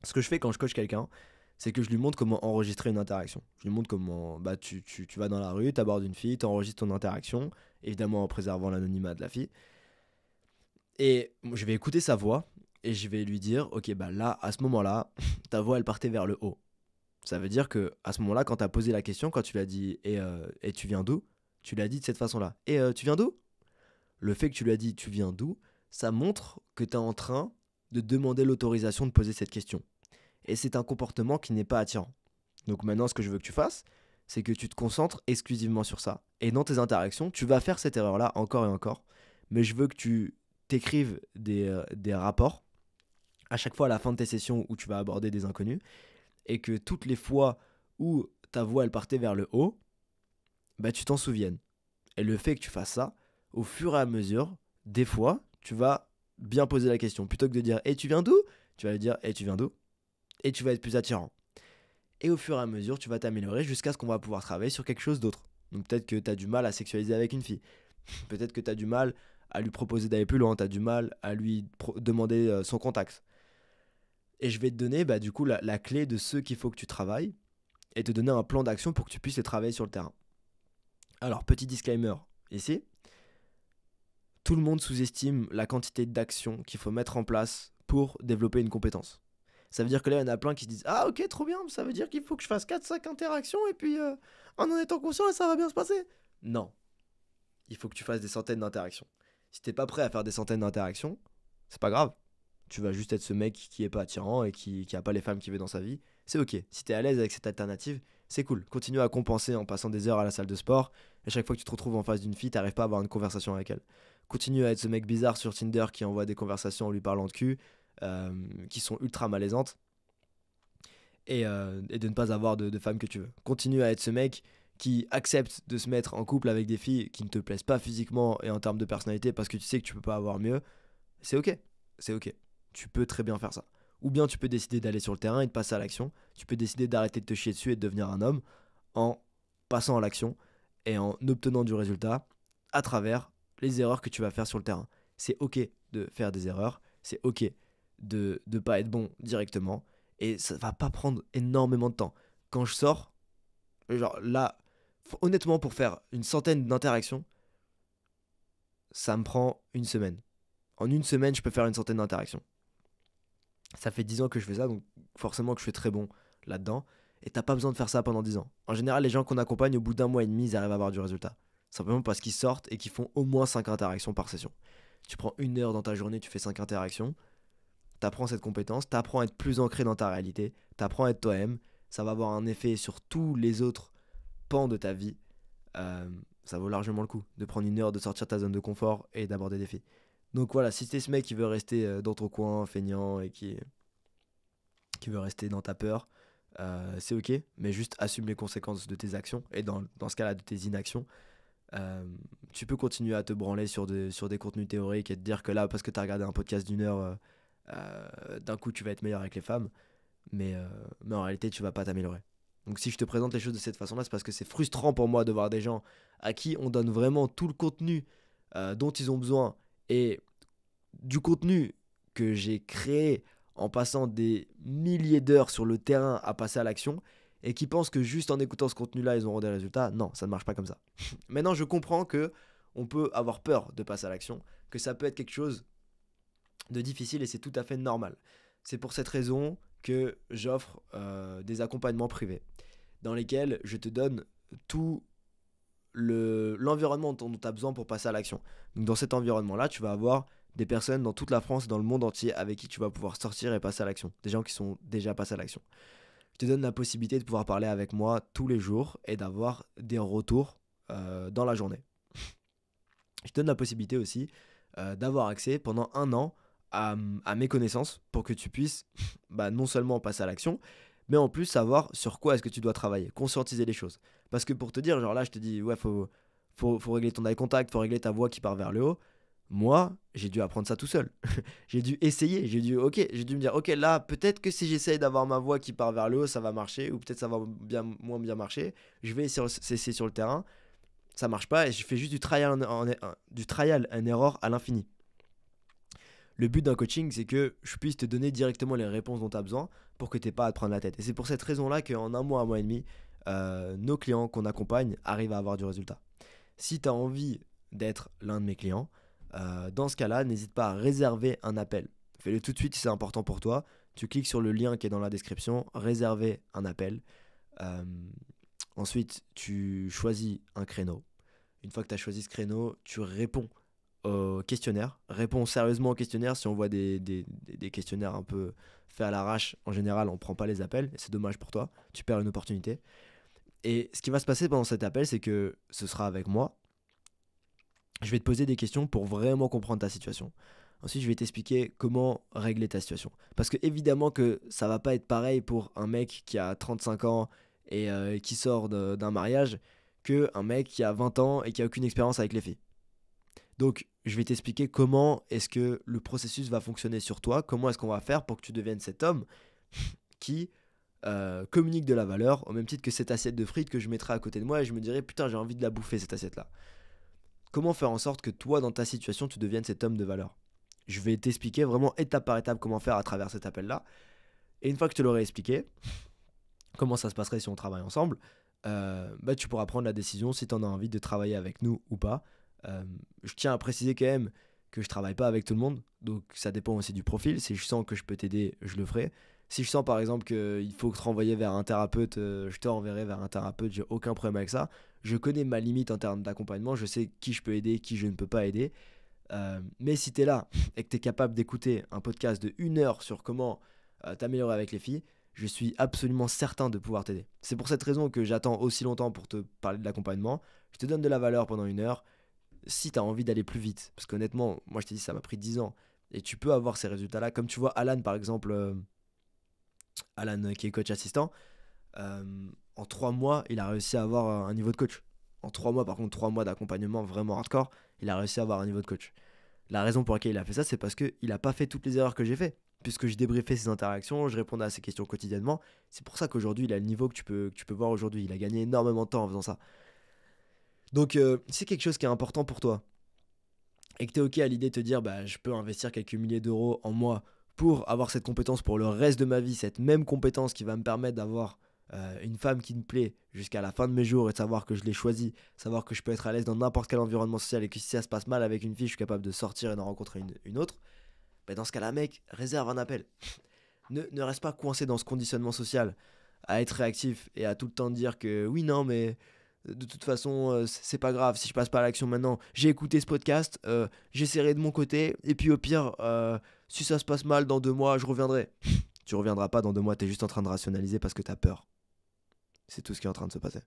Ce que je fais quand je coach quelqu'un, c'est que je lui montre comment enregistrer une interaction. Je lui montre comment tu vas dans la rue, tu abordes une fille, tu enregistres ton interaction, évidemment en préservant l'anonymat de la fille. Et je vais écouter sa voix et je vais lui dire, ok, bah là, à ce moment-là, ta voix, elle partait vers le haut. Ça veut dire que à ce moment-là, quand tu as posé la question, quand tu l'as dit et tu viens d'où, tu l'as dit de cette façon-là. Et tu viens d'où? Le fait que tu lui as dit tu viens d'où, ça montre que tu es en train de demander l'autorisation de poser cette question. Et c'est un comportement qui n'est pas attirant. Donc maintenant, ce que je veux que tu fasses, c'est que tu te concentres exclusivement sur ça. Et dans tes interactions, tu vas faire cette erreur-là encore et encore. Mais je veux que tu t'écrives des rapports à chaque fois à la fin de tes sessions où tu vas aborder des inconnus et que toutes les fois où ta voix elle partait vers le haut, bah tu t'en souviennes. Et le fait que tu fasses ça, au fur et à mesure, des fois, tu vas bien poser la question. Plutôt que de dire tu viens d'où? Tu vas lui dire tu viens d'où? Et tu vas être plus attirant. Et au fur et à mesure, tu vas t'améliorer jusqu'à ce qu'on va pouvoir travailler sur quelque chose d'autre. Donc peut-être que tu as du mal à sexualiser avec une fille. Peut-être que tu as du mal à lui proposer d'aller plus loin. Tu as du mal à lui demander son contact. Et je vais te donner du coup la clé de ce qu'il faut que tu travailles et te donner un plan d'action pour que tu puisses les travailler sur le terrain. Alors, petit disclaimer ici, tout le monde sous-estime la quantité d'actions qu'il faut mettre en place pour développer une compétence. Ça veut dire que là, il y en a plein qui se disent ah ok, trop bien, ça veut dire qu'il faut que je fasse 4-5 interactions et puis en étant conscient, ça va bien se passer. Non, il faut que tu fasses des centaines d'interactions. Si t'es pas prêt à faire des centaines d'interactions, c'est pas grave. Tu vas juste être ce mec qui est pas attirant et qui a pas les femmes qu'il veut dans sa vie. C'est ok. Si t'es à l'aise avec cette alternative, c'est cool. Continue à compenser en passant des heures à la salle de sport. Et chaque fois que tu te retrouves en face d'une fille, t'arrives pas à avoir une conversation avec elle. Continue à être ce mec bizarre sur Tinder qui envoie des conversations en lui parlant de cul, qui sont ultra malaisantes. Et de ne pas avoir de femmes que tu veux. Continue à être ce mec qui accepte de se mettre en couple avec des filles qui ne te plaisent pas physiquement et en termes de personnalité parce que tu sais que tu peux pas avoir mieux. C'est ok. C'est ok. Tu peux très bien faire ça. Ou bien tu peux décider d'aller sur le terrain et de passer à l'action. Tu peux décider d'arrêter de te chier dessus et de devenir un homme en passant à l'action et en obtenant du résultat à travers les erreurs que tu vas faire sur le terrain. C'est ok de faire des erreurs. C'est ok de ne pas être bon directement. Et ça va pas prendre énormément de temps. Quand je sors, genre là, honnêtement, pour faire une centaine d'interactions, ça me prend une semaine. En une semaine, je peux faire une centaine d'interactions. Ça fait 10 ans que je fais ça, donc forcément que je suis très bon là-dedans. Et t'as pas besoin de faire ça pendant 10 ans. En général, les gens qu'on accompagne, au bout d'un mois et demi, ils arrivent à avoir du résultat. Simplement parce qu'ils sortent et qu'ils font au moins 5 interactions par session. Tu prends 1 heure dans ta journée, tu fais 5 interactions. T'apprends cette compétence, t'apprends à être plus ancré dans ta réalité, t'apprends à être toi-même. Ça va avoir un effet sur tous les autres pans de ta vie. Ça vaut largement le coup de prendre 1 heure, de sortir de ta zone de confort et d'aborder des défis. Donc voilà, si t'es ce mec qui veut rester dans ton coin, feignant et qui veut rester dans ta peur, c'est ok, mais juste assume les conséquences de tes actions et dans ce cas-là de tes inactions. Tu peux continuer à te branler sur des contenus théoriques et te dire que là, parce que t'as regardé un podcast d'1 heure, d'un coup tu vas être meilleur avec les femmes, mais en réalité tu vas pas t'améliorer. Donc si je te présente les choses de cette façon-là, c'est parce que c'est frustrant pour moi de voir des gens à qui on donne vraiment tout le contenu dont ils ont besoin et du contenu que j'ai créé en passant des milliers d'heures sur le terrain à passer à l'action et qui pensent que juste en écoutant ce contenu-là, ils auront des résultats. Non, ça ne marche pas comme ça. Maintenant, je comprends que on peut avoir peur de passer à l'action, que ça peut être quelque chose de difficile et c'est tout à fait normal. C'est pour cette raison que j'offre des accompagnements privés dans lesquels je te donne tout l'environnement dont tu as besoin pour passer à l'action. Donc dans cet environnement-là, tu vas avoir des personnes dans toute la France et dans le monde entier avec qui tu vas pouvoir sortir et passer à l'action. Des gens qui sont déjà passés à l'action. Je te donne la possibilité de pouvoir parler avec moi tous les jours et d'avoir des retours dans la journée. Je te donne la possibilité aussi d'avoir accès pendant 1 an à mes connaissances pour que tu puisses non seulement passer à l'action, mais en plus savoir sur quoi est-ce que tu dois travailler, conscientiser les choses. Parce que pour te dire, genre là, je te dis, ouais, faut régler ton eye contact, faut régler ta voix qui part vers le haut. Moi, j'ai dû apprendre ça tout seul. J'ai dû essayer, j'ai dû me dire, ok, là, peut-être que si j'essaye d'avoir ma voix qui part vers le haut, ça va marcher, ou peut-être ça va moins bien marcher. Je vais essayer sur le terrain, ça marche pas, et je fais juste du trial and error à l'infini. Le but d'un coaching, c'est que je puisse te donner directement les réponses dont tu as besoin pour que tu n'aies pas à te prendre la tête. Et c'est pour cette raison-là qu'en un mois et demi, nos clients qu'on accompagne arrivent à avoir du résultat. Si tu as envie d'être l'un de mes clients, dans ce cas-là, n'hésite pas à réserver un appel. Fais-le tout de suite si c'est important pour toi. Tu cliques sur le lien qui est dans la description, réserver un appel. Ensuite, tu choisis un créneau. Une fois que tu as choisi ce créneau, tu réponds au questionnaire. Réponds sérieusement au questionnaire. Si on voit des questionnaires un peu faits à l'arrache, en général, on ne prend pas les appels. Et c'est dommage pour toi. Tu perds une opportunité. Et ce qui va se passer pendant cet appel, c'est que ce sera avec moi. Je vais te poser des questions pour vraiment comprendre ta situation. Ensuite, je vais t'expliquer comment régler ta situation. Parce que évidemment que ça va pas être pareil pour un mec qui a 35 ans et qui sort d'un mariage qu'un mec qui a 20 ans et qui a aucune expérience avec les filles. Donc, je vais t'expliquer comment est-ce que le processus va fonctionner sur toi, comment est-ce qu'on va faire pour que tu deviennes cet homme qui communique de la valeur, au même titre que cette assiette de frites que je mettrai à côté de moi et je me dirais, putain, j'ai envie de la bouffer cette assiette-là. Comment faire en sorte que toi, dans ta situation, tu deviennes cet homme de valeur? Je vais t'expliquer vraiment étape par étape comment faire à travers cet appel-là. Et une fois que je te l'aurai expliqué, comment ça se passerait si on travaille ensemble, tu pourras prendre la décision si tu en as envie de travailler avec nous ou pas. Je tiens à préciser quand même que je travaille pas avec tout le monde, donc ça dépend aussi du profil. Si je sens que je peux t'aider, je le ferai. Si je sens par exemple qu'il faut te renvoyer vers un thérapeute, je te renverrai vers un thérapeute, j'ai aucun problème avec ça. Je connais ma limite en termes d'accompagnement, je sais qui je peux aider, qui je ne peux pas aider. Mais si tu es là et que tu es capable d'écouter un podcast de 1 heure sur comment t'améliorer avec les filles, je suis absolument certain de pouvoir t'aider. C'est pour cette raison que j'attends aussi longtemps pour te parler de l'accompagnement. Je te donne de la valeur pendant 1 heure. Si tu as envie d'aller plus vite, parce qu'honnêtement, moi je t'ai dit ça m'a pris 10 ans, et tu peux avoir ces résultats-là. Comme tu vois Alan par exemple, Alan qui est coach assistant, en 3 mois, il a réussi à avoir un niveau de coach. En 3 mois, par contre, 3 mois d'accompagnement vraiment hardcore, il a réussi à avoir un niveau de coach. La raison pour laquelle il a fait ça, c'est parce qu'il n'a pas fait toutes les erreurs que j'ai fait. Puisque je débriefais ses interactions, je répondais à ses questions quotidiennement. C'est pour ça qu'aujourd'hui, il a le niveau que tu peux voir aujourd'hui. Il a gagné énormément de temps en faisant ça. Donc, si c'est quelque chose qui est important pour toi, et que tu es OK à l'idée de te dire, je peux investir quelques milliers d'euros en moi pour avoir cette compétence pour le reste de ma vie, cette même compétence qui va me permettre d'avoir une femme qui me plaît jusqu'à la fin de mes jours et de savoir que je l'ai choisie, savoir que je peux être à l'aise dans n'importe quel environnement social et que si ça se passe mal avec une fille, je suis capable de sortir et d'en rencontrer une autre, dans ce cas-là, mec, réserve un appel. Ne reste pas coincé dans ce conditionnement social à être réactif et à tout le temps dire que oui, non, mais de toute façon, c'est pas grave si je passe pas à l'action maintenant. J'ai écouté ce podcast, j'essaierai de mon côté et puis au pire, si ça se passe mal dans 2 mois, je reviendrai. Tu reviendras pas dans 2 mois, t'es juste en train de rationaliser parce que t'as peur. C'est tout ce qui est en train de se passer.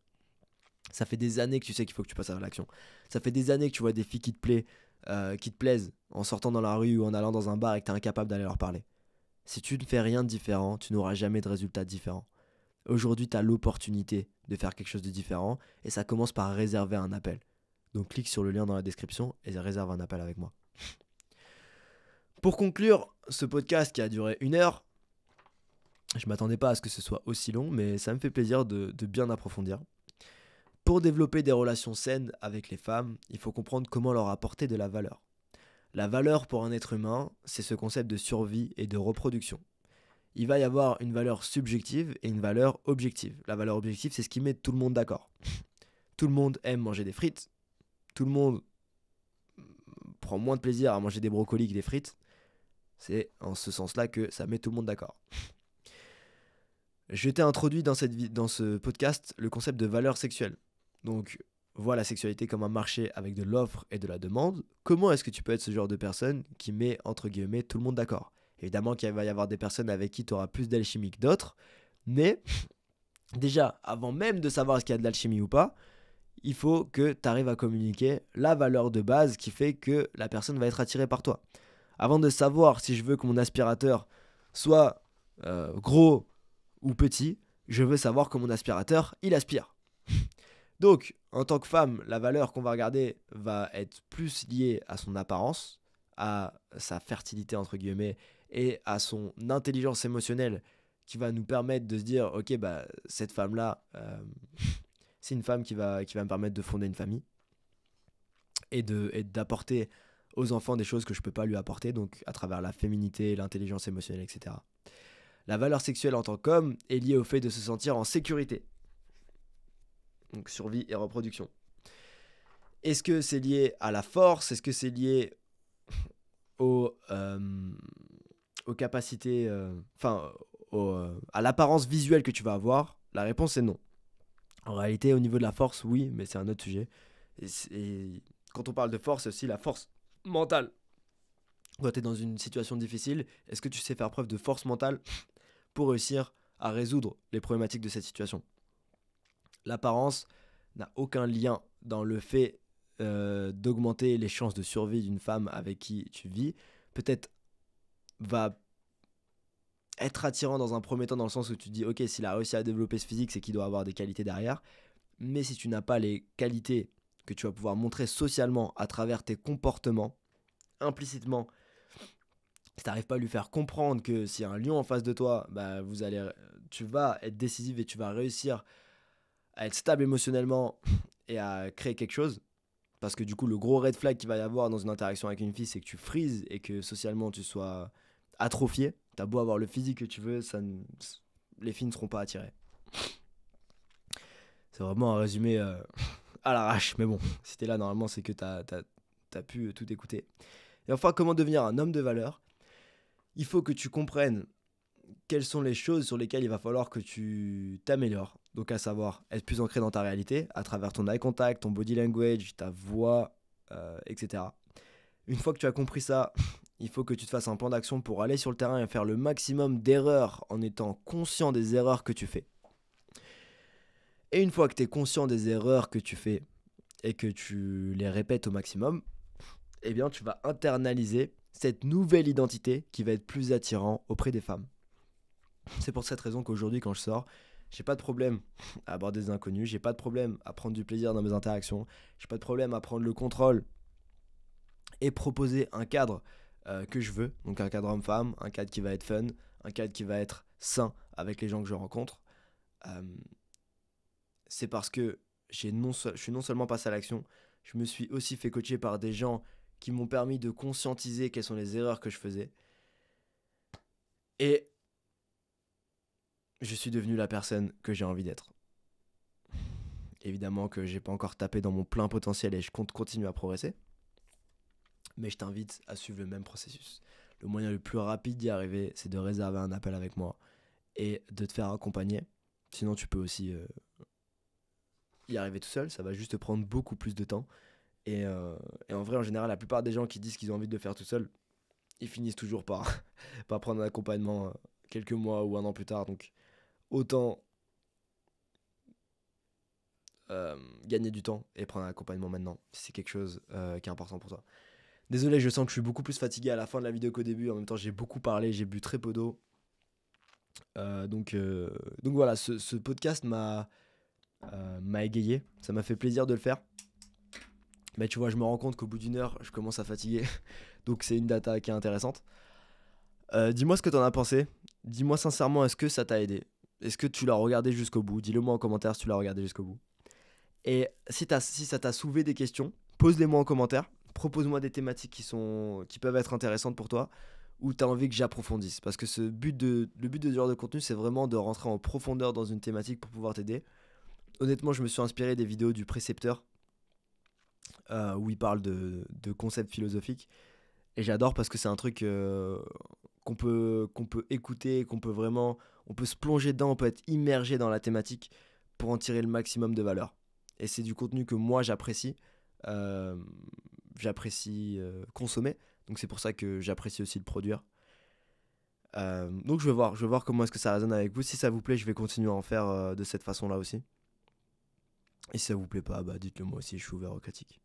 Ça fait des années que tu sais qu'il faut que tu passes à l'action. Ça fait des années que tu vois des filles qui te plaisent en sortant dans la rue ou en allant dans un bar et que t'es incapable d'aller leur parler. Si tu ne fais rien de différent, tu n'auras jamais de résultat différent. Aujourd'hui, tu as l'opportunité de faire quelque chose de différent et ça commence par réserver un appel. Donc clique sur le lien dans la description et réserve un appel avec moi. Pour conclure ce podcast qui a duré 1 heure, je m'attendais pas à ce que ce soit aussi long, mais ça me fait plaisir de bien approfondir. Pour développer des relations saines avec les femmes, il faut comprendre comment leur apporter de la valeur. La valeur pour un être humain, c'est ce concept de survie et de reproduction. Il va y avoir une valeur subjective et une valeur objective. La valeur objective, c'est ce qui met tout le monde d'accord. Tout le monde aime manger des frites. Tout le monde prend moins de plaisir à manger des brocolis que des frites. C'est en ce sens-là que ça met tout le monde d'accord. Je t'ai introduit dans ce podcast le concept de valeur sexuelle. Donc, vois la sexualité comme un marché avec de l'offre et de la demande. Comment est-ce que tu peux être ce genre de personne qui met, entre guillemets, tout le monde d'accord ? Évidemment qu'il va y avoir des personnes avec qui tu auras plus d'alchimie que d'autres, mais déjà, avant même de savoir est-ce qu'il y a de l'alchimie ou pas, il faut que tu arrives à communiquer la valeur de base qui fait que la personne va être attirée par toi. Avant de savoir si je veux que mon aspirateur soit gros ou petit, je veux savoir que mon aspirateur, il aspire. Donc, en tant que femme, la valeur qu'on va regarder va être plus liée à son apparence, à sa fertilité, entre guillemets, et à son intelligence émotionnelle qui va nous permettre de se dire, ok, bah, cette femme-là, c'est une femme qui va me permettre de fonder une famille et d'apporter aux enfants des choses que je ne peux pas lui apporter, donc à travers la féminité, l'intelligence émotionnelle, etc. La valeur sexuelle en tant qu'homme est liée au fait de se sentir en sécurité. Donc survie et reproduction. Est-ce que c'est lié à la force? Est-ce que c'est lié aux capacités, à l'apparence visuelle que tu vas avoir? La réponse est non. En réalité, au niveau de la force, oui, mais c'est un autre sujet. Et quand on parle de force, c'est aussi la force mentale. Quand tu es dans une situation difficile, est-ce que tu sais faire preuve de force mentale pour réussir à résoudre les problématiques de cette situation? L'apparence n'a aucun lien dans le fait d'augmenter les chances de survie d'une femme avec qui tu vis. Peut-être va être attirant dans un premier temps dans le sens où tu te dis ok, s'il a réussi à développer ce physique, c'est qu'il doit avoir des qualités derrière. Mais si tu n'as pas les qualités que tu vas pouvoir montrer socialement à travers tes comportements, implicitement, si tu n'arrives pas à lui faire comprendre que s'il y a un lion en face de toi, bah, tu vas être décisif et tu vas réussir à être stable émotionnellement et à créer quelque chose. Parce que du coup, le gros red flag qu'il va y avoir dans une interaction avec une fille, c'est que tu frises et que socialement tu sois atrophié. T'as beau avoir le physique que tu veux, les filles ne seront pas attirées. C'est vraiment un résumé à l'arrache. Mais bon, si t'es là, normalement, c'est que t'as pu tout écouter. Et enfin, comment devenir un homme de valeur? Il faut que tu comprennes quelles sont les choses sur lesquelles il va falloir que tu t'améliores. Donc à savoir, être plus ancré dans ta réalité, à travers ton eye contact, ton body language, ta voix, etc. Une fois que tu as compris ça, il faut que tu te fasses un plan d'action pour aller sur le terrain et faire le maximum d'erreurs en étant conscient des erreurs que tu fais. Et une fois que tu es conscient des erreurs que tu fais et que tu les répètes au maximum, eh bien tu vas internaliser cette nouvelle identité qui va être plus attirant auprès des femmes. C'est pour cette raison qu'aujourd'hui, quand je sors, j'ai pas de problème à aborder des inconnus, j'ai pas de problème à prendre du plaisir dans mes interactions, j'ai pas de problème à prendre le contrôle et proposer un cadre que je veux, donc un cadre homme-femme, un cadre qui va être fun, un cadre qui va être sain avec les gens que je rencontre. C'est parce que je suis non seulement passé à l'action, je me suis aussi fait coacher par des gens qui m'ont permis de conscientiser quelles sont les erreurs que je faisais. Et je suis devenu la personne que j'ai envie d'être. Évidemment que j'ai pas encore tapé dans mon plein potentiel et je compte continuer à progresser. Mais je t'invite à suivre le même processus. Le moyen le plus rapide d'y arriver, c'est de réserver un appel avec moi et de te faire accompagner. Sinon, tu peux aussi y arriver tout seul. Ça va juste te prendre beaucoup plus de temps. Et en vrai, en général, la plupart des gens qui disent qu'ils ont envie de le faire tout seul, ils finissent toujours par prendre un accompagnement quelques mois ou un an plus tard. Donc, autant gagner du temps et prendre un accompagnement maintenant si c'est quelque chose qui est important pour toi. Désolé, je sens que je suis beaucoup plus fatigué à la fin de la vidéo qu'au début. En même temps, j'ai beaucoup parlé, j'ai bu très peu d'eau. Donc voilà, ce podcast m'a égayé. Ça m'a fait plaisir de le faire. Mais tu vois, je me rends compte qu'au bout d'une heure, je commence à fatiguer. Donc c'est une data qui est intéressante. Dis-moi ce que t'en as pensé. Dis-moi sincèrement, est-ce que ça t'a aidé? Est-ce que tu l'as regardé jusqu'au bout? Dis-le moi en commentaire si tu l'as regardé jusqu'au bout. Et si ça t'a soulevé des questions, pose-les-moi en commentaire. Propose-moi des thématiques qui peuvent être intéressantes pour toi ou tu as envie que j'approfondisse. Parce que le but de ce genre de contenu, c'est vraiment de rentrer en profondeur dans une thématique pour pouvoir t'aider. Honnêtement, je me suis inspiré des vidéos du précepteur où il parle de concepts philosophiques. Et j'adore parce que c'est un truc qu'on peut écouter, on peut se plonger dedans, on peut être immergé dans la thématique pour en tirer le maximum de valeur. Et c'est du contenu que moi j'apprécie consommer, donc c'est pour ça que j'apprécie aussi le produire. Donc je vais voir comment est-ce que ça résonne avec vous. Si ça vous plaît, je vais continuer à en faire de cette façon là aussi. Et si ça vous plaît pas, bah dites-le moi aussi, je suis ouvert aux critiques.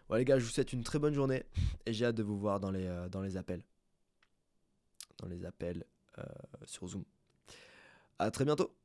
Bon les gars, je vous souhaite une très bonne journée et j'ai hâte de vous voir dans les appels. Dans les appels sur Zoom. À très bientôt.